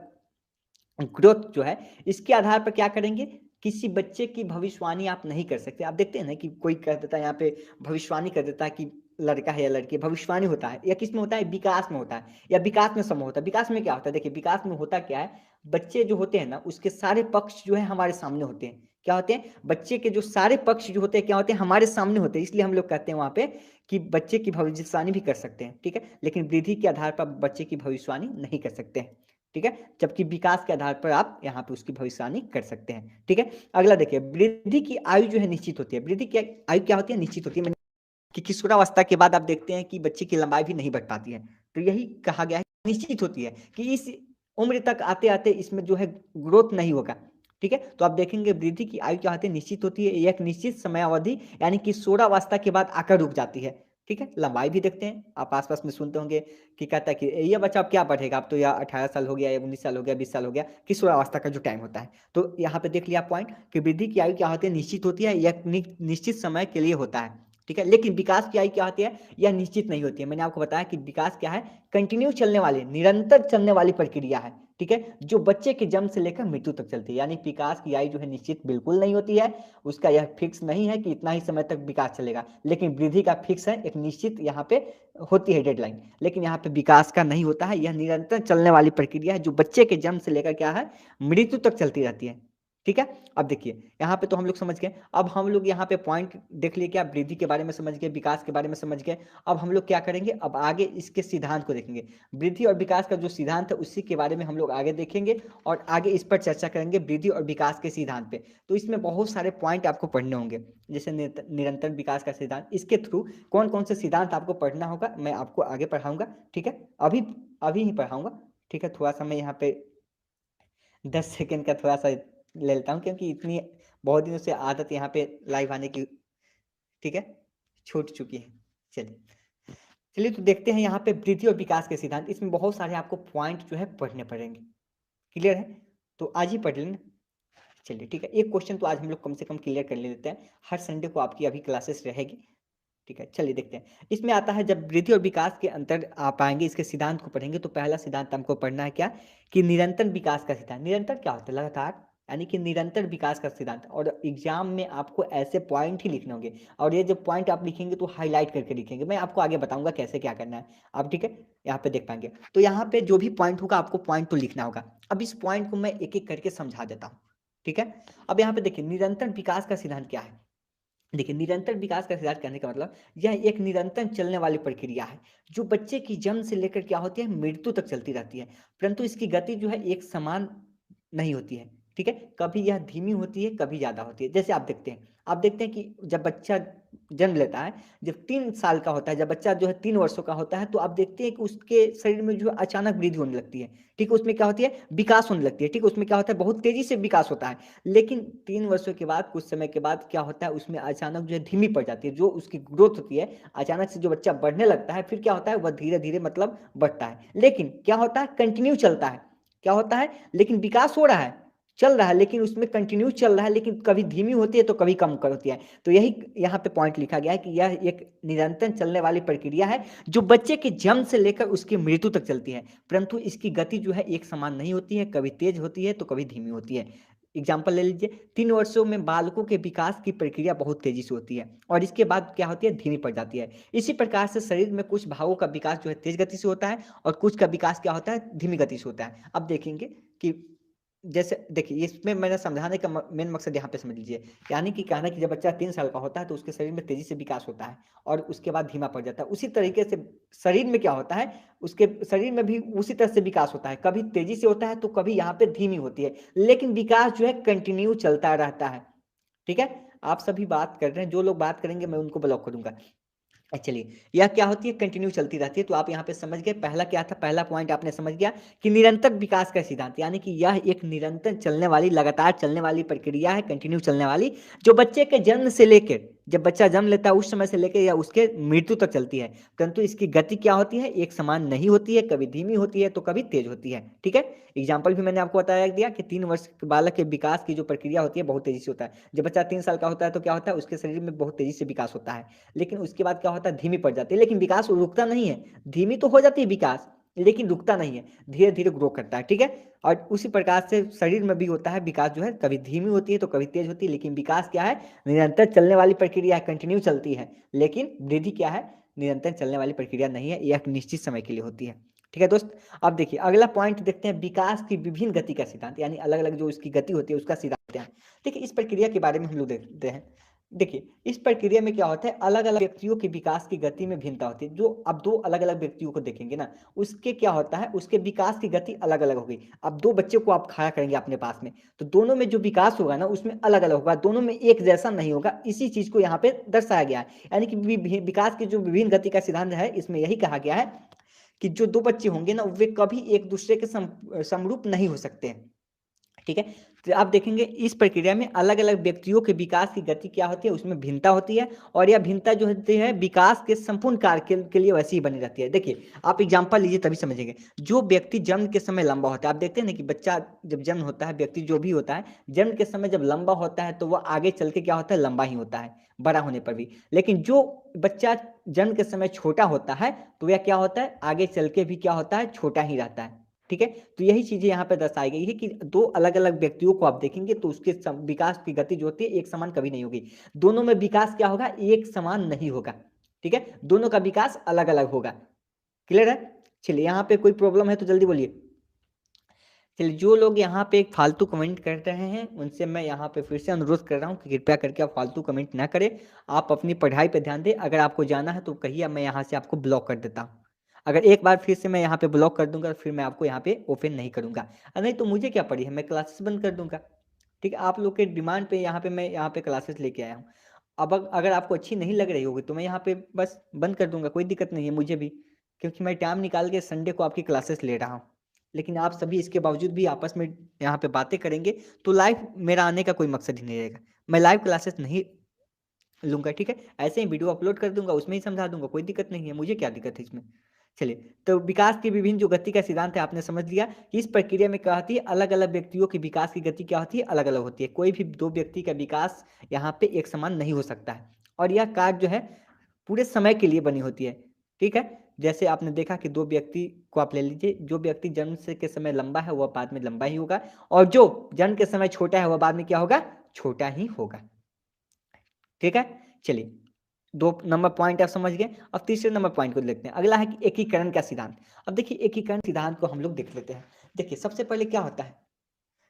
ग्रोथ जो है, इसके आधार पर क्या करेंगे, किसी बच्चे की भविष्यवाणी आप नहीं कर सकते। आप देखते हैं ना कि कोई कह देता है यहाँ पे भविष्यवाणी कर देता है कि लड़का है या लड़की, भविष्यवाणी होता है या किस में होता है, विकास में होता है या विकास में समय होता है। विकास में क्या होता है, देखिए विकास में होता क्या है, बच्चे जो होते हैं ना उसके सारे पक्ष जो है हमारे सामने होते हैं। क्या होते हैं, बच्चे के जो सारे पक्ष जो होते हैं क्या होते हैं, हमारे सामने होते हैं, इसलिए हम लोग कहते हैं वहां पे कि बच्चे की भविष्यवाणी भी कर सकते हैं। ठीक है, लेकिन वृद्धि के आधार पर बच्चे की भविष्यवाणी नहीं कर सकते हैं। ठीक है, जबकि विकास के आधार पर आप यहाँ पे उसकी भविष्यवाणी कर सकते हैं। ठीक है, अगला देखिए, वृद्धि की आयु जो है निश्चित होती है। वृद्धि की आयु क्या होती है, निश्चित होती है, कि किशोरावस्था के बाद आप देखते हैं कि बच्चे की लंबाई भी नहीं बढ़ पाती है, तो यही कहा गया है, निश्चित होती है कि इस उम्र तक आते आते इसमें जो है ग्रोथ नहीं होगा। ठीक है, तो आप देखेंगे वृद्धि की आयु क्या होती है, निश्चित होती है, एक निश्चित समयावधि यानी कि किशोरावस्था के बाद आकर रुक जाती है। ठीक है, लंबाई भी देखते हैं, आप आसपास में सुनते होंगे कि कहता है कि ये बच्चा अब क्या बढ़ेगा, अब तो या 18 साल हो गया या 19 साल हो गया, 20 साल हो गया, किशोरावस्था का जो टाइम होता है। तो यहाँ पे देख लिया पॉइंट कि वृद्धि की आयु क्या होती है, निश्चित होती है, यह निश्चित समय के लिए होता है। ठीक है, लेकिन विकास की आयु क्या होती है, यह निश्चित नहीं होती है। मैंने आपको बताया कि विकास क्या है, कंटिन्यू चलने वाली, निरंतर चलने वाली प्रक्रिया है। ठीक है, जो बच्चे के जन्म से लेकर मृत्यु तक चलती है, यानी विकास की आयु जो है निश्चित बिल्कुल नहीं होती है, उसका यह फिक्स नहीं है कि इतना ही समय तक विकास चलेगा। लेकिन वृद्धि का फिक्स है, एक निश्चित यहाँ पे होती है डेडलाइन, लेकिन यहाँ पे विकास का नहीं होता है, यह निरंतर चलने वाली प्रक्रिया है जो बच्चे के जन्म से लेकर क्या है, मृत्यु तक चलती रहती है। ठीक है, अब देखिए यहाँ पे तो हम लोग समझ गए, अब हम लोग यहाँ पे पॉइंट देख लिए, क्या वृद्धि के बारे में समझ गए, विकास के बारे में समझ गए। अब हम लोग क्या करेंगे, अब आगे इसके सिद्धांत को देखेंगे, वृद्धि और विकास का जो सिद्धांत है उसी के बारे में हम लोग आगे देखेंगे और आगे इस पर चर्चा करेंगे, वृद्धि और विकास के सिद्धांत पे। तो इसमें बहुत सारे पॉइंट आपको पढ़ने होंगे, जैसे निरंतर विकास का सिद्धांत, इसके थ्रू कौन कौन से सिद्धांत आपको पढ़ना होगा मैं आपको आगे पढ़ाऊंगा। ठीक है, अभी अभी ही पढ़ाऊंगा। ठीक है, थोड़ा सा मैं यहाँ पे 10 सेकेंड का थोड़ा सा ले लेता हूँ, क्योंकि इतनी बहुत दिनों से आदत यहाँ पे लाइव आने की, ठीक है, छूट चुकी है। चलिए चलिए तो देखते हैं यहाँ पे वृद्धि और विकास के सिद्धांत, इसमें बहुत सारे आपको पॉइंट जो है पढ़ने पड़ेंगे। क्लियर है, तो आज ही पढ़ लेना। चलिए ठीक है, एक क्वेश्चन तो आज हम लोग कम से कम क्लियर कर लेते हैं, हर संडे को आपकी अभी क्लासेस रहेगी। ठीक है, चलिए देखते हैं, इसमें आता है जब वृद्धि और विकास के अंतर आप आएंगे, इसके सिद्धांत को पढ़ेंगे, तो पहला सिद्धांत हमको पढ़ना है क्या, कि निरंतर विकास का सिद्धांत। निरंतर क्या होता है, लगातार, यानी कि निरंतर विकास का सिद्धांत। और एग्जाम में आपको ऐसे पॉइंट ही लिखने होंगे, और ये जो पॉइंट आप लिखेंगे तो हाईलाइट करके लिखेंगे, मैं आपको आगे बताऊंगा कैसे क्या करना है आप। ठीक है, यहाँ पे देख पाएंगे, तो यहाँ पे जो भी पॉइंट होगा आपको पॉइंट तो लिखना होगा। अब इस पॉइंट को मैं एक एक करके समझा देता हूँ। ठीक है, अब यहाँ पे देखिए निरंतर विकास का सिद्धांत क्या है। देखिए, निरंतर विकास का सिद्धांत कहने का मतलब यह एक निरंतर चलने वाली प्रक्रिया है, जो बच्चे की जन्म से लेकर क्या होती है, मृत्यु तक चलती रहती है, परंतु इसकी गति जो है एक समान नहीं होती है। ठीक है, कभी यह धीमी होती है, कभी ज्यादा होती है। जैसे आप देखते हैं कि जब बच्चा जन्म लेता है, जब 3 साल का होता है, जब बच्चा जो है 3 वर्षों का होता है, तो आप देखते हैं कि उसके शरीर में जो है अचानक वृद्धि होने लगती है। ठीक है, उसमें क्या होती है, विकास होने लगती है। ठीक है, उसमें क्या होता है, बहुत तेजी से विकास होता है। लेकिन 3 वर्षों के बाद, कुछ समय के बाद क्या होता है, उसमें अचानक जो है धीमी पड़ जाती है, जो उसकी ग्रोथ होती है, अचानक से जो बच्चा बढ़ने लगता है, फिर क्या होता है, वह धीरे धीरे मतलब बढ़ता है। लेकिन क्या होता है, कंटिन्यू चलता है, क्या होता है, लेकिन विकास हो रहा है, चल रहा है, लेकिन उसमें कंटिन्यू चल रहा है, लेकिन कभी धीमी होती है तो कभी कम कर होती है। तो यही यहाँ पे पॉइंट लिखा गया है कि यह एक निरंतर चलने वाली प्रक्रिया है जो बच्चे के जन्म से लेकर उसकी मृत्यु तक चलती है, परंतु इसकी गति जो है एक समान नहीं होती है, कभी तेज होती है तो कभी धीमी होती है। एग्जाम्पल ले लीजिए, 3 वर्षों में बालकों के विकास की प्रक्रिया बहुत तेजी से होती है और इसके बाद क्या होती है, धीमी पड़ जाती है। इसी प्रकार से शरीर में कुछ भागों का विकास जो है तेज गति से होता है और कुछ का विकास क्या होता है, धीमी गति से होता है। अब देखेंगे कि जैसे देखिए, इसमें मैंने समझाने का मेन मकसद यहाँ पे समझ लीजिए, यानी कि कहना कि जब बच्चा 3 साल का होता है तो उसके शरीर में तेजी से विकास होता है और उसके बाद धीमा पड़ जाता है। उसी तरीके से शरीर में क्या होता है, उसके शरीर में भी उसी तरह से विकास होता है, कभी तेजी से होता है तो कभी यहाँ पे धीमी होती है, लेकिन विकास जो है कंटिन्यू चलता रहता है। ठीक है, आप सभी बात कर रहे हैं, जो लोग बात करेंगे मैं उनको ब्लॉक करूंगा। चलिए, यह क्या होती है, कंटिन्यू चलती रहती है। तो आप यहाँ पे समझ गए, पहला क्या था, पहला पॉइंट आपने समझ गया कि निरंतर विकास का सिद्धांत, यानी कि यह एक निरंतर चलने वाली, लगातार चलने वाली प्रक्रिया है, कंटिन्यू चलने वाली, जो बच्चे के जन्म से लेकर, जब बच्चा जन्म लेता है उस समय से लेकर या उसके मृत्यु तक चलती है, परंतु इसकी गति क्या होती है, एक समान नहीं होती है, कभी धीमी होती है तो कभी तेज होती है। ठीक है, एग्जाम्पल भी मैंने आपको बताया दिया कि 3 वर्ष के बालक के विकास की जो प्रक्रिया होती है बहुत तेजी से होता है। जब बच्चा 3 साल का होता है तो क्या होता है, उसके शरीर में बहुत तेजी से विकास होता है, लेकिन उसके बाद क्या होता है, धीमी पड़ जाती है, लेकिन विकास रुकता नहीं है, धीमी तो हो जाती है विकास, लेकिन रुकता नहीं है, धीरे धीरे ग्रो करता है। ठीक है, और उसी प्रकार से शरीर में भी होता है, विकास जो है कभी धीमी होती है तो कभी तेज होती है, लेकिन विकास क्या है, निरंतर चलने वाली प्रक्रिया है, कंटिन्यू चलती है, लेकिन वृद्धि क्या है, निरंतर चलने वाली प्रक्रिया नहीं है, यह एक निश्चित समय के लिए होती है। ठीक है दोस्त, अब देखिए अगला पॉइंट देखते हैं, विकास की विभिन्न गति का सिद्धांत, यानी अलग अलग जो उसकी गति होती है उसका सिद्धांत क्या है। देखिए, इस प्रक्रिया के बारे में हम लोग देखते हैं। देखिए, इस प्रक्रिया में क्या होता है, अलग अलग व्यक्तियों के विकास की गति में भिन्नता होती है। जो अब दो अलग अलग व्यक्तियों को देखेंगे ना, उसके क्या होता है, उसके विकास की गति अलग अलग होगी। अब दो बच्चे को आप खड़ा करेंगे अपने पास में, तो दोनों में जो विकास होगा ना उसमें अलग अलग होगा, दोनों में एक जैसा नहीं होगा। इसी चीज को यहाँ पे दर्शाया गया है, यानी कि विकास की जो विभिन्न गति का सिद्धांत है, इसमें यही कहा गया है कि जो दो बच्चे होंगे ना वे कभी एक दूसरे के समरूप नहीं हो सकते हैं। ठीक है, तो आप देखेंगे इस प्रक्रिया में अलग अलग व्यक्तियों के विकास की गति क्या होती है, उसमें भिन्नता होती है, और यह भिन्नता जो होती है विकास के संपूर्ण कार्य के लिए वैसी ही बनी रहती है। देखिए, आप एग्जांपल लीजिए तभी समझेंगे। जो व्यक्ति जन्म के समय लंबा होता है, आप देखते हैं ना कि बच्चा जब जन्म होता है, व्यक्ति जो भी होता है जन्म के समय जब लंबा होता है तो वह आगे चल के क्या होता है, लंबा ही होता है, बड़ा होने पर भी। लेकिन जो बच्चा जन्म के समय छोटा होता है तो वह क्या होता है, आगे चल के भी क्या होता है, छोटा ही रहता है। ठीक है, तो यही चीजें यहाँ पे दर्शाई गई है कि दो अलग अलग व्यक्तियों को आप देखेंगे तो उसके विकास की गति जो होती है एक समान कभी नहीं होगी, दोनों में विकास क्या होगा, एक समान नहीं होगा। ठीक है, दोनों का विकास अलग अलग होगा। क्लियर है, चलिए यहाँ पे कोई प्रॉब्लम है तो जल्दी बोलिए। चलिए, जो लोग यहाँ पे एक फालतू कमेंट कर रहे हैं उनसे मैं यहाँ पे फिर से अनुरोध कर रहा हूँ कि कृपया करके आप फालतू कमेंट ना करें, आप अपनी पढ़ाई पे ध्यान दें। अगर आपको जाना है तो कहिए, मैं यहाँ से आपको ब्लॉक कर देता हूँ। अगर एक बार फिर से मैं यहाँ पे ब्लॉक कर दूंगा फिर मैं आपको यहाँ पे ओपन नहीं करूंगा, नहीं तो मुझे क्या पड़ी है, मैं क्लासेस बंद कर दूंगा। ठीक है, आप लोग के डिमांड पे यहाँ पे मैं यहाँ पे क्लासेस लेके आया हूँ। अब अगर आपको अच्छी नहीं लग रही होगी तो मैं यहाँ पे बस बंद कर दूंगा, कोई दिक्कत नहीं है मुझे भी, क्योंकि मैं टाइम निकाल के संडे को आपकी क्लासेस ले रहा हूँ। लेकिन आप सभी इसके बावजूद भी आपस में यहाँ पे बातें करेंगे तो लाइव मेरा आने का कोई मकसद ही नहीं रहेगा, मैं लाइव क्लासेस नहीं लूंगा। ठीक है, ऐसे ही वीडियो अपलोड कर दूंगा, उसमें ही समझा दूंगा, कोई दिक्कत नहीं है, मुझे क्या दिक्कत है इसमें। चलिए, तो विकास की विभिन्न जो गति का सिद्धांत है आपने समझ लिया कि इस प्रक्रिया में क्या होती है, अलग अलग व्यक्तियों की विकास की गति क्या होती है, अलग अलग होती है। कोई भी दो व्यक्ति का विकास यहाँ पे एक समान नहीं हो सकता है, और यह कार्य जो है पूरे समय के लिए बनी होती है। ठीक है, जैसे आपने देखा कि दो व्यक्ति को आप ले लीजिए, जो व्यक्ति जन्म से के समय लंबा है वह बाद में लंबा ही होगा, और जो जन्म के समय छोटा है वह बाद में क्या होगा, छोटा ही होगा। ठीक है, चलिए, 2 नंबर पॉइंट आप समझ गए। अब तीसरे नंबर पॉइंट को देखते हैं, अगला है कि एकीकरण का सिद्धांत। अब देखिए, एकीकरण सिद्धांत को हम लोग देख लेते हैं। देखिए, सबसे पहले क्या होता है,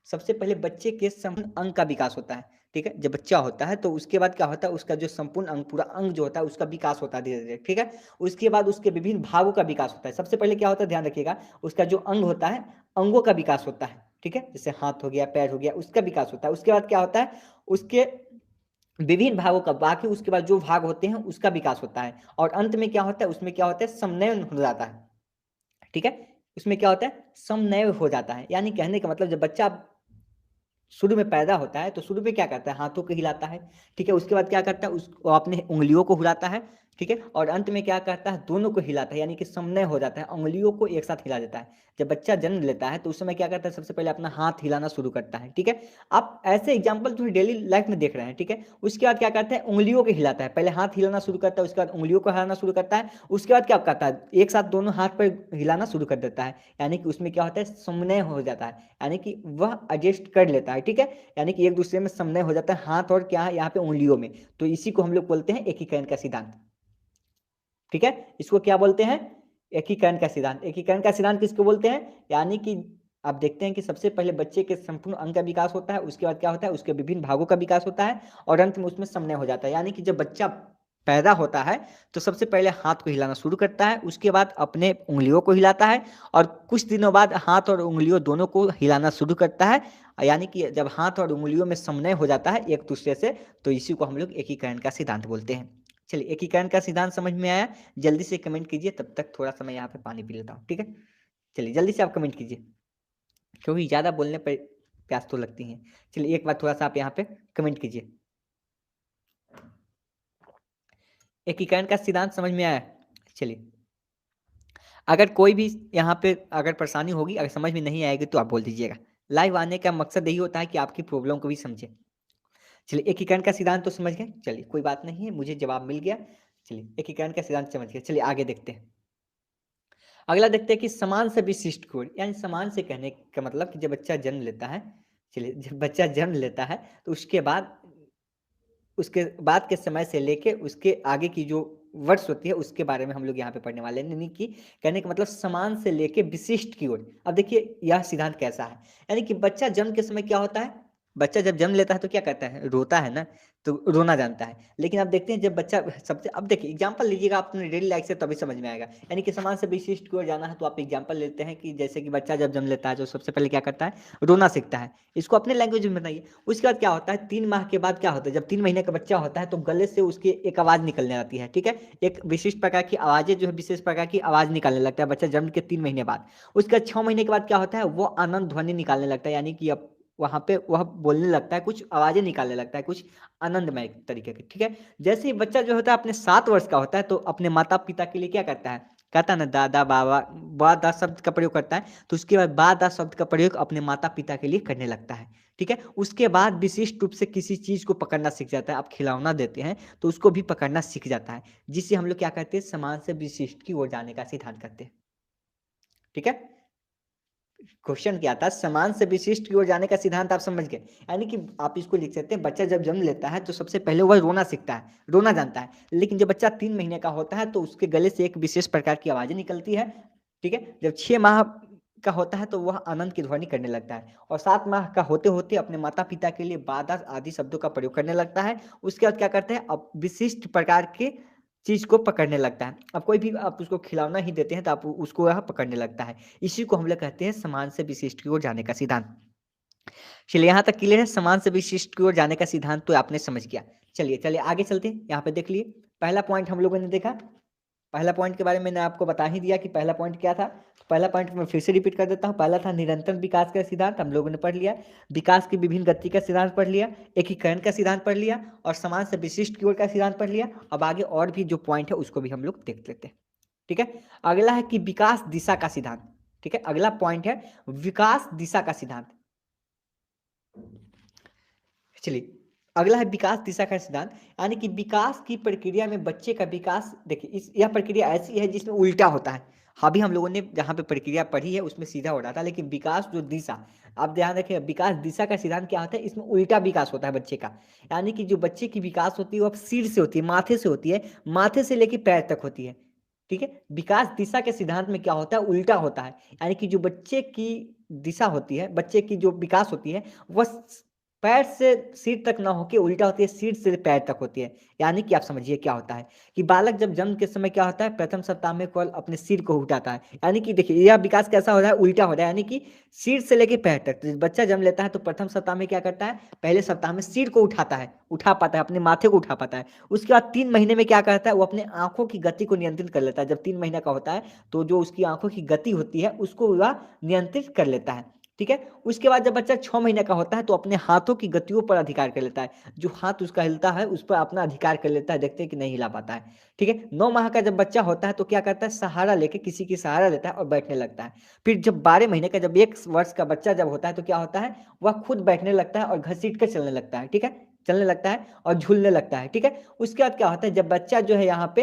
सबसे पहले बच्चे के संपूर्ण अंग का विकास होता है। ठीक है, जब बच्चा होता है तो उसके बाद क्या होता है, उसका जो संपूर्ण अंग, पूरा अंग जो होता है उसका विकास होता है धीरे धीरे। ठीक है, उसके बाद उसके विभिन्न भागों का विकास होता है। सबसे पहले क्या होता है, ध्यान रखिएगा, उसका जो अंग होता है, अंगों का विकास होता है। ठीक है, जैसे हाथ हो गया, पैर हो गया, उसका विकास होता है। उसके बाद क्या होता है, उसके विभिन्न भागों का, बाकी उसके बाद जो भाग होते हैं उसका विकास होता है, और अंत में क्या होता है, उसमें क्या होता है, समन्वय हो जाता है। ठीक है, उसमें क्या होता है, समन्वय हो जाता है। यानी कहने का मतलब, जब बच्चा शुरू में पैदा होता है तो शुरू में क्या करता है, हाथों को हिलाता है। ठीक है, उसके बाद क्या करता है, उसको अपने उंगलियों को हिलाता है, ठीक है। और अंत में क्या करता है, दोनों को हिलाता है, यानी कि समन्वय हो जाता है, उंगलियों को एक साथ हिला देता है। जब बच्चा जन्म लेता है तो उस समय क्या करता है, सबसे पहले अपना हाथ हिलाना शुरू करता है। ठीक है, आप ऐसे एग्जाम्पल जो डेली लाइफ में देख रहे हैं। ठीक है, उसके बाद क्या करता है, उंगलियों को हिलाता है, पहले हाथ हिलाना शुरू करता है, उसके बाद उंगलियों को हिलाना शुरू करता है, उसके बाद क्या करता है, एक साथ दोनों हाथ पर हिलाना शुरू कर देता है, यानी कि उसमें क्या होता है, समन्वय हो जाता है, यानी कि वह एडजस्ट कर लेता है। ठीक है, यानी कि एक दूसरे में समन्वय हो जाता है, हाथ और क्या है यहाँ पे उंगलियों में। तो इसी को हम लोग बोलते हैं एकीकरण का सिद्धांत। ठीक है, इसको क्या बोलते हैं, एकीकरण का सिद्धांत। एकीकरण का सिद्धांत किसको बोलते हैं, यानी कि आप देखते हैं कि सबसे पहले बच्चे के संपूर्ण अंग का विकास होता है, उसके बाद क्या होता है, उसके विभिन्न भागों का विकास होता है, और अंत में उसमें समन्वय हो जाता है। यानी कि जब बच्चा पैदा होता है तो सबसे पहले हाथ को हिलाना शुरू करता है, उसके बाद अपने उंगलियों को हिलाता है, और कुछ दिनों बाद हाथ और उंगलियों दोनों को हिलाना शुरू करता है। यानी कि जब हाथ और उंगलियों में समन्वय हो जाता है एक दूसरे से, तो इसी को हम लोग एकीकरण का सिद्धांत बोलते हैं। चलिए, एकीकरण का सिद्धांत समझ में आया, जल्दी से कमेंट कीजिए, तब तक थोड़ा सा मैं यहाँ पे पानी पी लेता हूँ। ठीक है, चलिए जल्दी से आप कमेंट कीजिए, क्योंकि ज़्यादा बोलने पर प्यास तो लगती है। चलिए एक बार थोड़ा सा आप यहाँ पे कमेंट कीजिए, एकीकरण का सिद्धांत समझ में आया। चलिए, अगर कोई भी यहाँ पे अगर परेशानी होगी, अगर समझ में नहीं आएगी तो आप बोल दीजिएगा। लाइव आने का मकसद यही होता है कि आपकी प्रॉब्लम को भी समझे। चलिए, एकीकरण का सिद्धांत तो समझ गए, चलिए कोई बात नहीं है, मुझे जवाब मिल गया। चलिए, एकीकरण का सिद्धांत समझ गए, चलिए आगे देखते हैं। अगला देखते हैं कि समान से विशिष्ट कोण, यानी समान से कहने का मतलब कि जब बच्चा जन्म लेता है, चलिए जब बच्चा जन्म लेता है तो उसके बाद के समय से लेके उसके आगे की जो वर्ष होती है उसके बारे में हम लोग यहाँ पे पढ़ने वाले हैं। यानी कि कहने का मतलब समान से लेके विशिष्ट की ओर। अब देखिए यह सिद्धांत कैसा है, यानी कि बच्चा जन्म के समय क्या होता है, बच्चा जब जन्म लेता है तो क्या करता है, रोता है ना, तो रोना जानता है। लेकिन अब देखते हैं जब बच्चा सबसे, अब देखिए एग्जाम्पल लीजिएगा अपने डेली लाइफ से, तभी समझ में आएगा। यानी कि समान से विशिष्ट की ओर जाना है तो आप एग्जाम्पल लेते हैं कि जैसे कि बच्चा जब जन्म लेता है तो सबसे पहले क्या करता है, रोना सीखता है। इसको अपने लैंग्वेज में बताइए। उसके बाद क्या होता है, 3 माह के बाद क्या होता है, जब 3 महीने का बच्चा होता है तो गले से उसकी एक आवाज़ निकलने आती है। ठीक है, एक विशिष्ट प्रकार की आवाज़ें जो है, विशेष प्रकार की आवाज़ निकालने लगता है बच्चा जन्म के 3 महीने बाद। उसके बाद 6 महीने के बाद क्या होता है, वो आनंद ध्वनि निकालने लगता है, यानी कि अब वहाँ पे वह बोलने लगता है, कुछ आवाज़ें निकालने लगता है, कुछ आनंदमय तरीके की। ठीक है, जैसे ही बच्चा जो होता है अपने 7 वर्ष का होता है तो अपने माता पिता के लिए क्या करता है, कहता है ना दादा बाबा, बा दा शब्द का प्रयोग करता है, तो उसके बाद बा दा शब्द का प्रयोग अपने माता पिता के लिए करने लगता है। ठीक है, उसके बाद विशिष्ट रूप से किसी चीज़ को पकड़ना सीख जाता है। आप खिलौना देते हैं तो उसको भी पकड़ना सीख जाता है, जिससे हम लोग क्या करते हैं, समान से विशिष्ट की ओर जाने का सिद्धांत करते हैं। ठीक है, क्वेश्चन क्या था, समान से विशिष्ट की ओर जाने का सिद्धांत आप समझ गए। यानी कि आप इसको लिख सकते हैं, बच्चा जब जन्म लेता है तो सबसे पहले वह रोना सीखता है, रोना जानता है। लेकिन जब बच्चा 3 महीने का होता है तो उसके गले से एक विशेष प्रकार की आवाज़ें निकलती है। ठीक है, जब 6 माह का होता है तो वह आनंद की ध्वनि करने लगता है, और 7 माह का होते होते अपने माता पिता के लिए बादा आदि शब्दों का प्रयोग करने लगता है। उसके बाद क्या करते हैं, अब विशिष्ट प्रकार के चीज़ को पकड़ने लगता है। अब कोई भी आप उसको खिलौना ही देते हैं तो आप उसको वह पकड़ने लगता है। इसी को हम लोग कहते हैं समान से विशिष्ट की ओर जाने का सिद्धांत। चलिए यहाँ तक क्लियर है, समान से विशिष्ट की ओर जाने का सिद्धांत तो आपने समझ गया। चलिए चलिए आगे चलते हैं, यहाँ पे देख लिए पहला पॉइंट हम लोगों ने देखा। पहला पॉइंट के बारे में मैंने आपको बता ही दिया कि पहला पॉइंट क्या था। तो पहला पॉइंट मैं फिर से रिपीट कर देता हूँ, पहला था निरंतर विकास का सिद्धांत, हम लोगों ने पढ़ लिया। विकास की विभिन्न गति का सिद्धांत पढ़ लिया, एकीकरण का सिद्धांत पढ़ लिया, और समान से विशिष्ट की ओर का सिद्धांत पढ़ लिया। अब आगे और भी जो पॉइंट है उसको भी हम लोग देख लेते हैं। ठीक है, अगला है कि विकास दिशा का सिद्धांत। ठीक है, अगला पॉइंट है विकास दिशा का सिद्धांत। चलिए, अगला है विकास दिशा का सिद्धांत, यानी कि विकास की प्रक्रिया में बच्चे का विकास, देखिए यह प्रक्रिया ऐसी है जिसमें उल्टा होता है। अभी हम लोगों ने जहाँ पे प्रक्रिया पढ़ी है उसमें सीधा हो रहा था, लेकिन विकास जो दिशा, आप ध्यान रखें, विकास दिशा का सिद्धांत क्या होता है, इसमें उल्टा विकास होता है बच्चे का। यानी कि जो बच्चे की विकास होती है वो सिर से होती है, माथे से होती है, माथे से लेकर पैर तक होती है। ठीक है, विकास दिशा के सिद्धांत में क्या होता है, उल्टा होता है। यानी कि जो बच्चे की दिशा होती है, बच्चे की जो विकास होती है वह पैर से सिर तक ना होके उल्टा होती है, सिर से पैर तक होती है। यानी कि आप समझिए क्या होता है कि बालक जब जन्म के समय क्या होता है, प्रथम सप्ताह में केवल अपने सिर को उठाता है। यानी कि देखिए यह विकास कैसा हो रहा है, उल्टा हो रहा है। यानी कि सिर से लेके पैर तक, तो बच्चा जन्म लेता है तो प्रथम सप्ताह में क्या करता है, पहले सप्ताह में सिर को उठाता है, उठा पाता है, अपने माथे को उठा पाता है। उसके बाद 3 महीने में क्या करता है, वो अपने आंखों की गति को नियंत्रित कर लेता है। जब 3 महीने का होता है तो जो उसकी आंखों की गति होती है उसको वह नियंत्रित कर लेता है। ठीक है। उसके बाद जब बच्चा 6 महीने का होता है तो अपने हाथों की गतियों पर अधिकार कर लेता है, जो हाथ उसका हिलता है उस पर अपना अधिकार कर लेता है, देखते हैं कि नहीं हिला पाता है। ठीक है। 9 माह का जब बच्चा होता है तो क्या करता है, सहारा लेके किसी की सहारा लेता है और बैठने लगता है। फिर जब 12 महीने का, जब 1 वर्ष का बच्चा जब होता है तो क्या होता है, वह खुद बैठने लगता है और घसीट कर चलने लगता है। ठीक है, चलने लगता है और झूलने लगता है। ठीक है। उसके बाद क्या होता है, जब बच्चा जो है यहाँ पे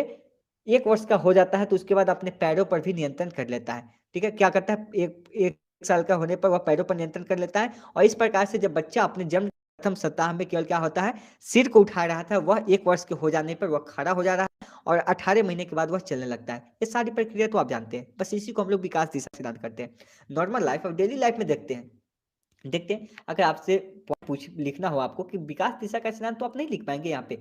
1 वर्ष का हो जाता है तो उसके बाद अपने पैरों पर भी नियंत्रण कर लेता है। ठीक है, क्या करता है, एक एक साल का होने पर वह पैरों पर नियंत्रण कर लेता है। और इस प्रकार से जब बच्चा अपने जन्म प्रथम सप्ताह में केवल क्या होता है, सिर को उठा रहा था, वह 1 वर्ष के हो जाने पर वह खड़ा हो जा रहा है और 18 महीने के बाद वह चलने लगता है। ये सारी प्रक्रिया तो आप जानते हैं, बस इसी को हम लोग विकास दिशा सिद्धांत करते हैं। नॉर्मल लाइफ और डेली लाइफ में देखते हैं अगर आपसे पूछ लिखना हो आपको कि विकास दिशा का सिद्धांत, तो आप नहीं लिख पाएंगे यहाँ पे,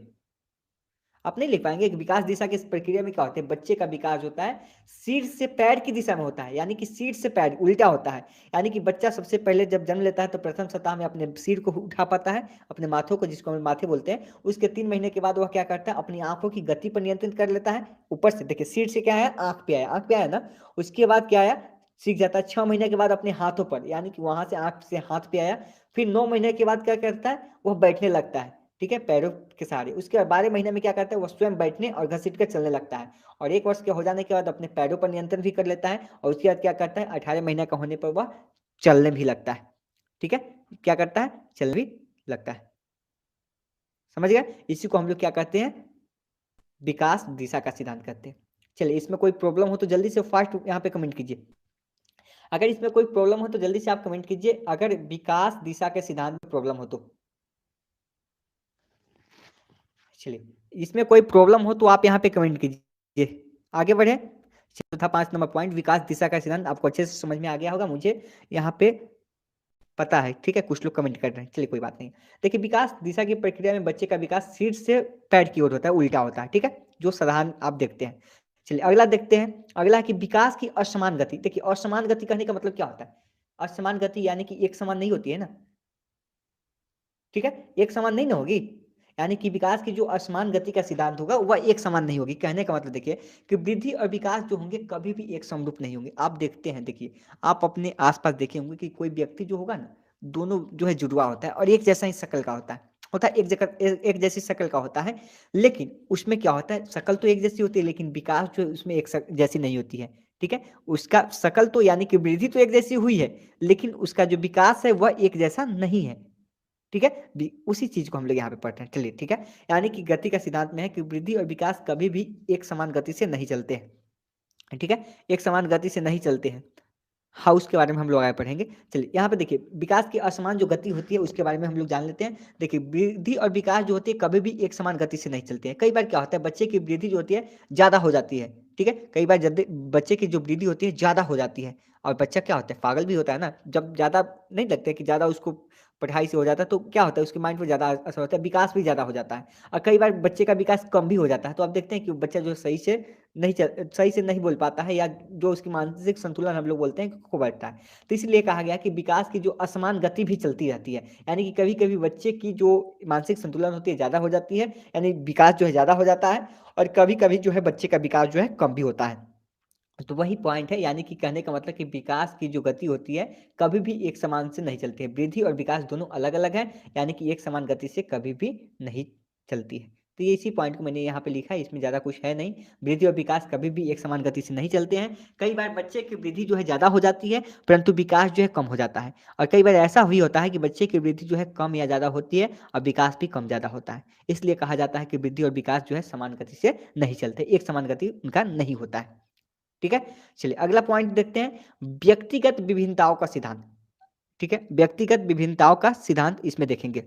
आप नहीं लिख पाएंगे कि विकास दिशा की इस प्रक्रिया में क्या होता है। बच्चे का विकास होता है सिर से पैर की दिशा में होता है, यानी कि सिर से पैर उल्टा होता है। यानी कि बच्चा सबसे पहले जब जन्म लेता है तो प्रथम सप्ताह में अपने सिर को उठा पाता है, अपने माथों को, जिसको हम माथे बोलते हैं। उसके 3 महीने के बाद वह क्या करता है, अपनी आंखों की गति पर नियंत्रण कर लेता है। ऊपर से देखिए, सिर से क्या है, आंख पे आया, आंख पे आया ना। उसके बाद क्या आया, सीख जाता है। 6 महीने के बाद अपने हाथों पर, यानी कि वहां से आंख से हाथ पे आया। फिर 9 महीने के बाद क्या करता है, वह बैठने लगता है। ठीक है, पैरों के सहारे। उसके बाद 12 महीने में क्या करता है, वह स्वयं बैठने और घसीट कर चलने लगता है। और 1 वर्ष के हो जाने के बाद अपने पैरों पर नियंत्रण भी कर लेता है। और उसके बाद क्या करता है, 18 महीने का होने पर वह चलने भी लगता है। ठीक है, क्या करता है, चलने भी लगता है। समझ गए, इसी को हम लोग क्या कहते हैं, विकास दिशा का सिद्धांत कहते हैं। चलिए, इसमें कोई प्रॉब्लम हो तो जल्दी से फास्ट यहाँ पे कमेंट कीजिए। अगर इसमें कोई प्रॉब्लम हो तो जल्दी से आप कमेंट कीजिए, अगर विकास दिशा के सिद्धांत में प्रॉब्लम हो तो। चलिए, इसमें कोई प्रॉब्लम हो तो आप यहाँ पे कमेंट कीजिए, आगे बढ़े। चौथा 5 नंबर पॉइंट, विकास दिशा का सिद्धांत आपको अच्छे से समझ में आ गया होगा, मुझे यहाँ पे पता है। ठीक है, कुछ लोग कमेंट कर रहे हैं, चलिए कोई बात नहीं। देखिए, विकास दिशा की प्रक्रिया में बच्चे का विकास सिर से पैर की ओर होता है, उल्टा होता है। ठीक है, जो साधारण आप देखते हैं। चलिए अगला देखते हैं। अगला है कि विकास की असमान गति। देखिए, असमान गति कहने का मतलब क्या होता है, असमान गति यानी कि एक समान नहीं होती है ना। ठीक है, एक समान नहीं ना होगी, यानी कि विकास की जो असमान गति का सिद्धांत होगा वह एक समान नहीं होगी। कहने का मतलब देखिए कि वृद्धि और विकास जो होंगे कभी भी एक समरूप नहीं होंगे। आप देखते हैं, देखिए आप अपने आसपास देखे होंगे कि कोई व्यक्ति जो होगा ना, दोनों जो है जुड़वा होता है और एक जैसा ही शक्ल का होता है एक जगह एक जैसी शक्ल का होता है। लेकिन उसमें क्या होता है, शक्ल तो एक जैसी होती है लेकिन विकास जो है उसमें एक जैसी नहीं होती है। ठीक है, उसका शक्ल तो यानी कि वृद्धि तो एक जैसी हुई है, लेकिन उसका जो विकास है वह एक जैसा नहीं है। ठीक है, उसी चीज को हम लोग यहाँ पे पढ़ते हैं। चलिए ठीक है, यानी कि गति का सिद्धांत में है कि वृद्धि और विकास कभी भी एक समान गति से नहीं चलते हैं। ठीक है, एक समान गति से नहीं चलते हैं। हाँ, उसके बारे में हम लोग आगे पढ़ेंगे। चलिए यहाँ पे देखिए, विकास की असमान जो गति होती है उसके बारे में हम लोग जान लेते हैं। देखिए, वृद्धि और विकास जो होती है कभी भी एक समान गति से नहीं चलते हैं। कई बार क्या होता है, बच्चे की वृद्धि जो होती है ज्यादा हो जाती है। ठीक है, कई बार जब बच्चे की जो वृद्धि होती है ज्यादा हो जाती है, और बच्चा क्या होता है, पागल भी होता है ना। जब ज्यादा नहीं लगता है कि ज्यादा उसको पढ़ाई से हो जाता है तो क्या होता है, उसके माइंड पर ज्यादा असर होता है, विकास भी ज्यादा हो जाता है। और कई बार बच्चे का विकास कम भी हो जाता है, तो आप देखते हैं कि बच्चा जो सही से नहीं बोल पाता है, या जो उसकी मानसिक संतुलन हम लोग बोलते हैं खो बैठता है। तो इसलिए कहा गया कि विकास की जो असमान गति भी चलती रहती है, यानी कि कभी कभी बच्चे की जो मानसिक संतुलन होती है ज्यादा हो जाती है, यानी विकास जो है ज्यादा हो जाता है, और कभी कभी जो है बच्चे का विकास जो है कम भी होता है। तो वही पॉइंट है, यानी कि कहने का मतलब कि विकास की जो गति होती है कभी भी एक समान से नहीं चलती है। वृद्धि और विकास दोनों अलग अलग हैं, यानी कि एक समान गति से कभी भी नहीं चलती है। तो ये इसी पॉइंट को मैंने यहाँ पे लिखा है, इसमें ज़्यादा कुछ है नहीं। वृद्धि और विकास कभी भी एक समान गति से नहीं चलते हैं। कई बार बच्चे की वृद्धि जो है ज़्यादा हो जाती है, परंतु विकास जो है कम हो जाता है। और कई बार ऐसा भी होता है कि बच्चे की वृद्धि जो है कम या ज़्यादा होती है और विकास भी कम ज़्यादा होता है। इसलिए कहा जाता है कि वृद्धि और विकास जो है समान गति से नहीं चलते, एक समान गति उनका नहीं होता है। ठीक है, चलिए अगला पॉइंट देखते हैं, व्यक्तिगत विभिन्नताओं का सिद्धांत। ठीक है, व्यक्तिगत विभिन्नताओं का सिद्धांत इसमें देखेंगे।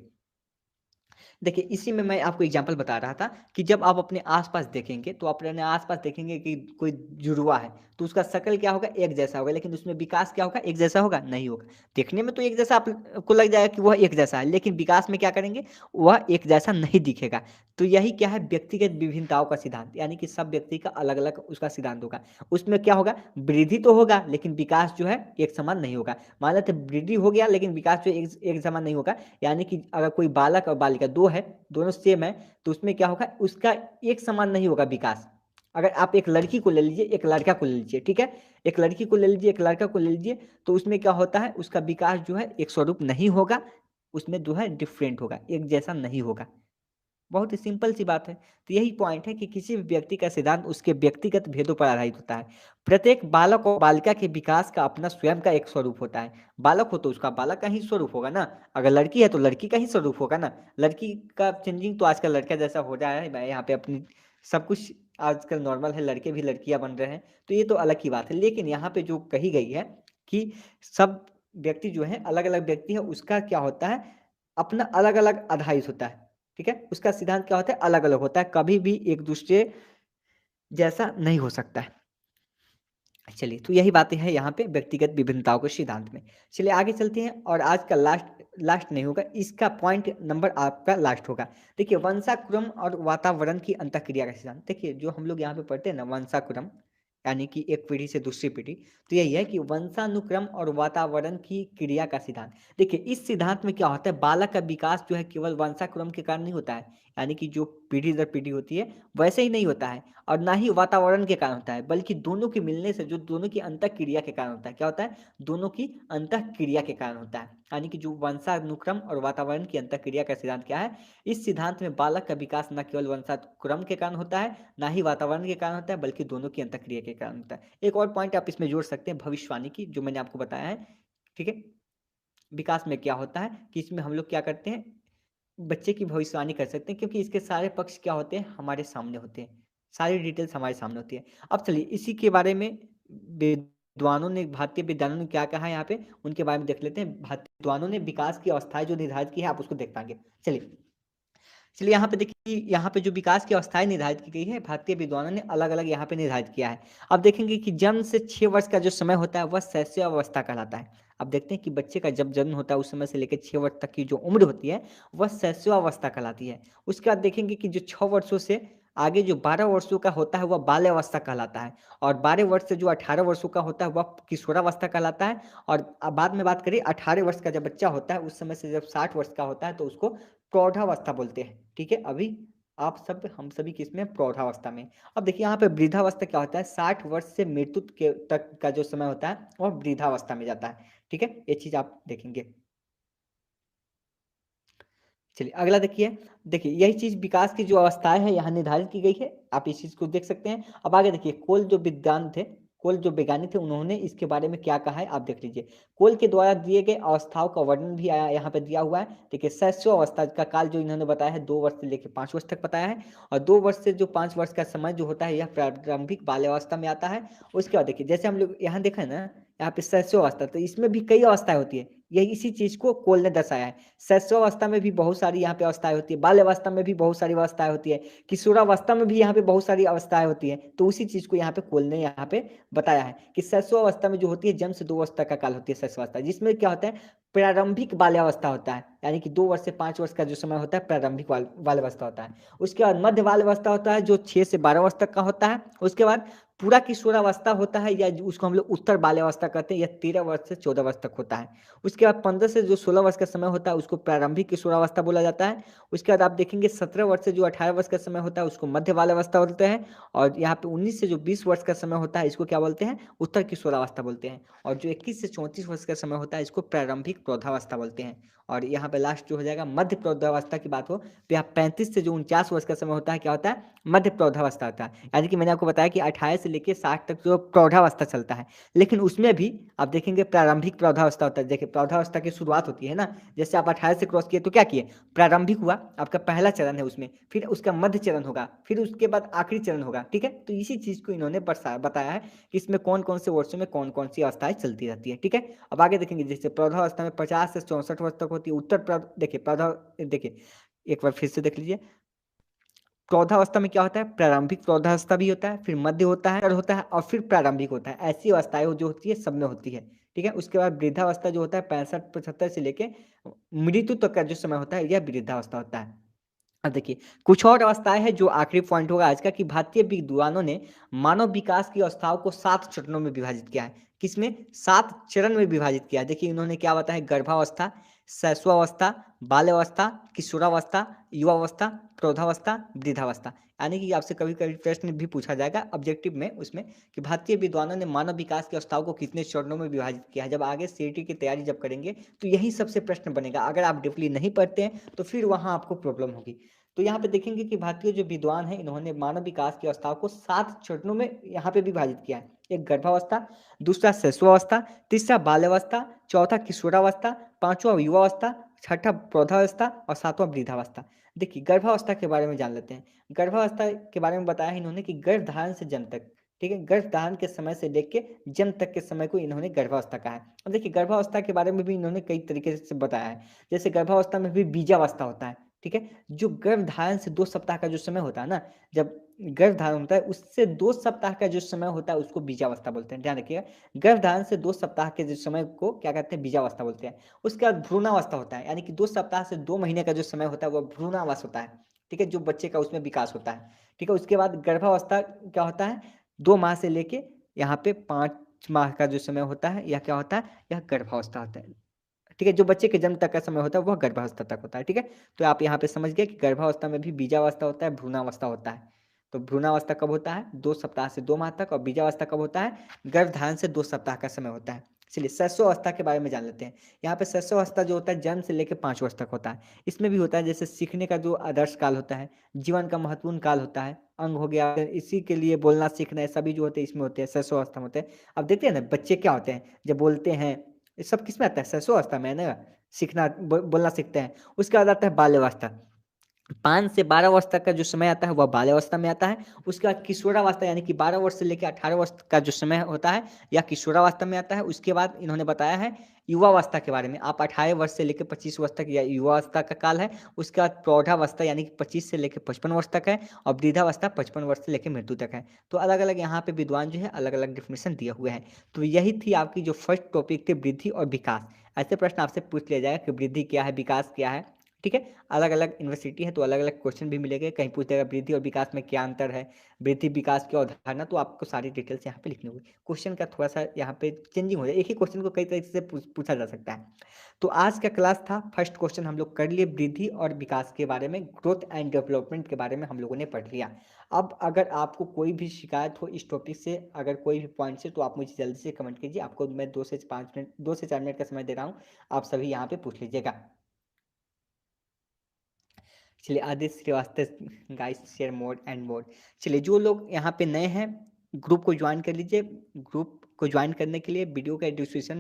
देखिए, इसी में मैं आपको एग्जांपल बता रहा था कि जब आप अपने आसपास देखेंगे तो अपने आसपास देखेंगे कि कोई जुड़वा है तो उसका शक्ल क्या होगा, एक जैसा होगा, लेकिन उसमें विकास क्या होगा, एक जैसा होगा नहीं होगा। देखने में तो एक जैसा आपको लग जाएगा कि वह एक जैसा है, लेकिन विकास में क्या करेंगे, वह एक जैसा नहीं दिखेगा। तो यही क्या है, व्यक्तिगत विभिन्नताओं का सिद्धांत, यानी कि सब व्यक्ति का अलग अलग उसका सिद्धांत होगा। उसमें क्या होगा, वृद्धि तो होगा लेकिन विकास जो है एक समान नहीं होगा। मान लेते वृद्धि हो गया लेकिन विकास जो एक समान नहीं होगा, यानी कि अगर कोई बालक और बालिका दो है, दोनों सेम है, तो उसमें क्या होगा, उसका एक समान नहीं होगा विकास। अगर आप एक लड़की को ले लीजिए, एक लड़का को ले लीजिए, ठीक है, एक लड़की को ले लीजिए, एक लड़का को ले लीजिए, तो उसमें क्या होता है, उसका विकास जो है एक स्वरूप नहीं होगा, उसमें जो है डिफरेंट होगा, एक जैसा नहीं होगा। बहुत ही सिंपल सी बात है। तो यही पॉइंट है कि किसी भी व्यक्ति का सिद्धांत उसके व्यक्तिगत भेदों पर आधारित होता है। प्रत्येक बालक और बालिका के विकास का अपना स्वयं का एक स्वरूप होता है। बालक हो तो उसका बालक का ही स्वरूप होगा ना, अगर लड़की है तो लड़की का ही स्वरूप होगा ना। लड़की का चेंजिंग तो आजकल लड़का जैसा हो रहा है, मैं यहाँ पे अपनी सब कुछ आजकल नॉर्मल है, लड़के भी लड़कियां बन रहे हैं, तो ये तो अलग ही बात है। लेकिन यहाँ पे जो कही गई है कि सब व्यक्ति जो है अलग अलग व्यक्ति है, उसका क्या होता है, अपना अलग अलग आधारित होता है, ठीक है, उसका सिद्धांत क्या होता है, अलग अलग होता है, कभी भी एक दूसरे जैसा नहीं हो सकता है। चलिए, तो यही बातें हैं यहाँ पे व्यक्तिगत विभिन्नताओं के सिद्धांत में। चलिए आगे चलते हैं, और आज का लास्ट नहीं होगा, इसका पॉइंट नंबर आपका लास्ट होगा। देखिए, वंशाक्रम और वातावरण की अंतःक्रिया का सिद्धांत। देखिए, जो हम लोग यहाँ पे पढ़ते हैं ना, वंशाक्रम यानी कि एक पीढ़ी से दूसरी पीढ़ी, तो यही है कि वंशानुक्रम और वातावरण की क्रिया का सिद्धांत। देखिए, इस सिद्धांत में क्या होता है, बालक का विकास जो है केवल वंशाक्रम के कारण नहीं होता है, यानी कि जो पीढ़ी दर पीढ़ी होती है वैसे ही नहीं होता है, और ना ही वातावरण के कारण होता है, बल्कि दोनों के मिलने से, जो दोनों की अंतःक्रिया के कारण होता है। क्या होता है, दोनों की अंतःक्रिया के कारण होता है, यानी कि जो वंशानुक्रम और वातावरण की अंतःक्रिया का सिद्धांत क्या है, इस सिद्धांत में बालक का विकास न केवल वंशानुक्रम के कारण होता है, ना ही वातावरण के कारण होता है, बल्कि दोनों की अंतःक्रिया के कारण होता है। एक और पॉइंट आप इसमें जोड़ सकते हैं, भविष्यवाणी की, जो मैंने आपको बताया है, ठीक है। विकास में क्या होता है कि इसमें हम लोग क्या करते हैं, बच्चे की भविष्यवाणी कर सकते हैं, क्योंकि इसके सारे पक्ष क्या होते हैं, हमारे सामने होते हैं, सारी डिटेल्स हमारे सामने होती है। अब चलिए इसी के बारे में विद्वानों ने, भारतीय विद्वानों ने क्या कहा है यहाँ पे, उनके बारे में देख लेते हैं। भारतीय विद्वानों ने विकास की अवस्थाएं जो निर्धारित की है, आप उसको देख पाएंगे। चलिए चलिए यहाँ पे देखिए, यहाँ पे जो विकास की अवस्थाएं निर्धारित की गई है, भारतीय विद्वानों ने अलग अलग यहाँ पे निर्धारित किया है। अब देखेंगे कि जन्म से 6 वर्ष का जो समय होता है वह शैशवावस्था कहलाता है। अब देखते हैं कि बच्चे का जब जन्म होता है उस समय से लेकर 6 वर्ष तक की जो उम्र होती है वह शैशवावस्था कहलाती है। उसके बाद देखेंगे कि जो 6 वर्षों से आगे जो 12 वर्षों का होता है वह बाल्यावस्था कहलाता है, और 12 वर्ष से जो 18 वर्षों का होता है वह किशोरावस्था कहलाता है। और अब बाद में बात करें, 18 वर्ष का जब बच्चा होता है उस समय से जब 60 वर्ष का होता है तो उसको प्रौढ़ावस्था बोलते हैं, ठीक है। अभी आप सब, हम सभी किस में, प्रौढ़ावस्था में। अब देखिए यहाँ पे वृद्धावस्था क्या होता है, 60 वर्ष से मृत्यु के तक का जो समय होता है वह वृद्धावस्था में जाता है, ठीक है, ये चीज आप देखेंगे। चलिए अगला देखिए, देखिए यही चीज विकास की जो अवस्थाएं है यहाँ निर्धारित की गई है, आप इस चीज को देख सकते हैं। अब आगे देखिए, कोल जो विद्वान थे, कोल जो वैज्ञानिक थे, उन्होंने इसके बारे में क्या कहा है आप देख लीजिए। कोल के द्वारा दिए गए अवस्थाओं का वर्णन भी आया यहाँ पे दिया हुआ है। देखिए, शैशव अवस्था का काल जो इन्होंने बताया है 2 वर्ष से लेकर 5 वर्ष तक बताया है, और 2 वर्ष से जो 5 वर्ष का समय जो होता है यह प्रारंभिक बाल्यावस्था में आता है। उसके बाद देखिए, जैसे हम लोग यहाँ देखा है ना, यहाँ पे शैशव अवस्था, तो इसमें भी कई अवस्थाएं होती है, यही इसी चीज को कोल ने दर्शाया है। शैशवावस्था में भी बहुत सारी यहाँ पे अवस्थाएं होती है, बाल्यावस्था में भी बहुत सारी अवस्थाएं होती है, किशोरावस्था में भी यहाँ पे बहुत सारी अवस्थाएं होती है। तो उसी चीज को यहाँ पे कोल ने यहाँ पे बताया है कि शैशवावस्था में जो होती है, जन्म से 2 वर्ष तक का काल होती है शैशवावस्था, जिसमें क्या होता है, प्रारंभिक बाल्यावस्था होता है, यानी कि 2 वर्ष से 5 वर्ष का जो समय होता है प्रारंभिक बाल्यावस्था होता है। उसके बाद मध्य बाल्यावस्था होता है जो 6 से 12 वर्ष तक का होता है। उसके बाद पूरा किशोरावस्था होता है, या उसको हम लोग उत्तर बाल्यावस्था कहते हैं, यह 13 वर्ष से 14 वर्ष तक होता है। उसके बाद 15 से जो 16 वर्ष का समय होता है उसको प्रारंभिक किशोरावस्था बोला जाता है। उसके बाद आप देखेंगे 17 वर्ष से जो 18 वर्ष का समय होता है उसको मध्य बाल्यावस्था बोलते हैं, और यहाँ पे 19 से जो 20 वर्ष का समय होता है इसको क्या बोलते हैं, उत्तर किशोरावस्था बोलते हैं, और जो 21 से 34 वर्ष का समय होता है इसको प्रारंभिक प्रौढ़ावस्था बोलते हैं। और यहाँ पे लास्ट जो हो जाएगा मध्य प्रौढ़ावस्था की बात हो तो यहाँ 35 से जो 49 वर्ष का समय होता है क्या होता है, मध्य प्रौढ़ावस्था होता है। यानी कि मैंने आपको बताया कि 18 से लेकर 60 तक जो प्रौढ़ावस्था चलता है, लेकिन उसमें भी आप देखेंगे प्रारंभिक प्रौढ़ावस्था होता है। देखिए, प्रौढ़ावस्था की शुरुआत होती है ना, जैसे आप 18 से क्रॉस किए तो क्या किए, प्रारंभिक हुआ, आपका पहला चरण है उसमें, फिर उसका मध्य चरण होगा, फिर उसके बाद आखिरी चरण होगा, ठीक है। तो इसी चीज को इन्होंने बताया है कि इसमें कौन कौन से वर्षों में कौन कौन सी अवस्थाएं चलती रहती है, ठीक है। अब आगे देखेंगे, जैसे प्रौढ़ावस्था में 50 से 64 वर्ष तक होती है देखिए एक बार फिर से देख लीजिए, प्रौढ़ावस्था में क्या होता है, प्रारंभिक प्रौढ़ावस्था भी होता है, फिर मध्य होता है और फिर प्रारंभिक होता है। ऐसी अवस्थाएं जो होती है सब में होती है, ठीक है। उसके बाद वृद्धावस्था जो होता है 65-75 से लेके मृत्यु तक का जो समय होता है यह वृद्धावस्था होता है। अब देखिए, कुछ और अवस्थाएं हैं जो आखिरी पॉइंट होगा आज का, कि भारतीय विद्वानों ने मानव विकास की अवस्थाओं को 7 चरणों में विभाजित किया है। किसमें, 7 चरण में विभाजित किया है। देखिए इन्होंने क्या बताया, गर्भावस्था, शैशवावस्था, बाल्यावस्था, किशोरावस्था, युवावस्था, प्रौढ़ावस्था, वृद्धावस्था। यानी कि आपसे कभी-कभी प्रश्न भी पूछा जाएगा ऑब्जेक्टिव में उसमें कि भारतीय विद्वानों ने मानव विकास की अवस्थाओं को कितने चरणों में विभाजित किया है? जब आगे सीईटी की तैयारी जब करेंगे तो यही सबसे प्रश्न बनेगा। अगर आप डीपली नहीं पढ़ते हैं तो फिर वहाँ आपको प्रॉब्लम होगी। तो यहाँ पे देखेंगे कि भारतीय जो विद्वान हैं इन्होंने मानव विकास की अवस्थाओं को 7 चरणों में यहाँ पे विभाजित किया है। एक गर्भावस्था, दूसरा शैशवावस्था, तीसरा बाल्यावस्था, चौथा किशोरावस्था, पाँचवाँ युवावस्था, छठा प्रौढ़ावस्था और सातवां वृद्धावस्था। देखिए गर्भावस्था के बारे में जान लेते हैं। गर्भावस्था के बारे में बताया है इन्होंने कि गर्भधारण से जन्म तक, ठीक है? गर्भधारण के समय से लेके जन्म तक के समय को इन्होंने गर्भावस्था कहा है। अब देखिए गर्भावस्था के बारे में भी इन्होंने कई तरीके से बताया है। जैसे गर्भावस्था में भी बीजावस्था होता है, ठीक है? जो गर्भधारण से 2 सप्ताह का जो समय होता है ना, जब गर्भधारण होता है उससे 2 सप्ताह का जो समय होता है उसको बीजावस्था बोलते हैं, ध्यान रखिएगा। गर्भधारण से 2 सप्ताह के जो समय को क्या कहते हैं? बीजावस्था बोलते हैं। उसके बाद भ्रूणावस्था होता है, यानी कि 2 सप्ताह से 2 महीने का जो समय होता है वो भ्रूणावस्था होता है, ठीक है? जो बच्चे का उसमें विकास होता है, ठीक है? उसके बाद गर्भावस्था क्या होता है? 2 माह से लेके यहाँ पे 5 माह का जो समय होता है यह क्या होता है? यह गर्भावस्था होता है, ठीक है? जो बच्चे के जन्म तक का समय होता है वह गर्भावस्था तक होता है, ठीक है? तो आप यहाँ पे समझ गए कि गर्भावस्था में भी बीजावस्था होता है, भ्रूणावस्था होता है। तो भ्रूणावस्था कब होता है? 2 सप्ताह से 2 माह तक, और बीजावस्था कब होता है? गर्भधारण से 2 सप्ताह का समय होता है। चलिए शैशवावस्था के बारे में जान लेते हैं। यहाँ पे शैशवावस्था जो होता है जन्म से लेके 5 वर्ष तक होता है। इसमें भी होता है जैसे सीखने का जो आदर्श काल होता है, जीवन का महत्वपूर्ण काल होता है, अंग हो गया, इसी के लिए बोलना सीखना है, सभी जो होते हैं इसमें होते हैं, शैशवावस्था में होते हैं। अब देखते हैं ना बच्चे क्या होते हैं, जब बोलते हैं ये सब किसमें आता है? शैशवावस्था में, है ना? सीखना बोलना सीखते हैं। उसके बाद आता है बाल्यावस्था। 5 से 12 वर्ष तक का जो समय आता है वह बाल्यावस्था में आता है। उसके बाद किशोरावस्था यानी कि 12 वर्ष से लेकर 18 वर्ष का जो समय होता है यह किशोरावस्था में आता है। उसके बाद इन्होंने बताया है युवावस्था के बारे में। आप 18 वर्ष से लेकर 25 वर्ष तक यह युवावस्था का काल है। उसके बाद प्रौढ़ावस्था यानी कि 25 से लेकर 55 वर्ष तक है, और वृद्धावस्था 55 वर्ष से लेकर मृत्यु तक है। तो अलग-अलग यहाँ पे विद्वान जो है अलग-अलग डेफिनेशन दिए हुए हैं। तो यही थी आपकी जो फर्स्ट टॉपिक थी, वृद्धि और विकास। ऐसे प्रश्न आपसे पूछ लिया जाएगा कि वृद्धि क्या है, विकास क्या है, ठीक है? अलग-अलग यूनिवर्सिटी है तो अलग-अलग क्वेश्चन भी मिलेंगे। कहीं पूछ देगा वृद्धि और विकास में क्या अंतर है, वृद्धि विकास की अवधारणा, तो आपको सारी डिटेल्स यहाँ पे लिखनी होगी। क्वेश्चन का थोड़ा-सा यहाँ पे चेंजिंग हो जाए, एक ही क्वेश्चन को कई तरीके से पूछा जा सकता है। तो आज का क्लास था, फर्स्ट क्वेश्चन हम लोग कर लिए वृद्धि और विकास के बारे में, ग्रोथ एंड डेवलपमेंट के बारे में हम लोगों ने पढ़ लिया। अब अगर आपको कोई भी शिकायत हो इस टॉपिक से, अगर कोई भी पॉइंट से, तो आप मुझे जल्दी से कमेंट कीजिए। आपको मैं 2 से 5 मिनट 2 से 4 मिनट का समय दे रहा हूँ, आप सभी यहाँ पे पूछ लीजिएगा। चलिए Aditya Shrivastava, guys share more and more. चलिए जो लोग यहाँ पे नए हैं ग्रुप को ज्वाइन कर लीजिए। ग्रुप को ज्वाइन करने के लिए वीडियो का डिस्क्रिप्शन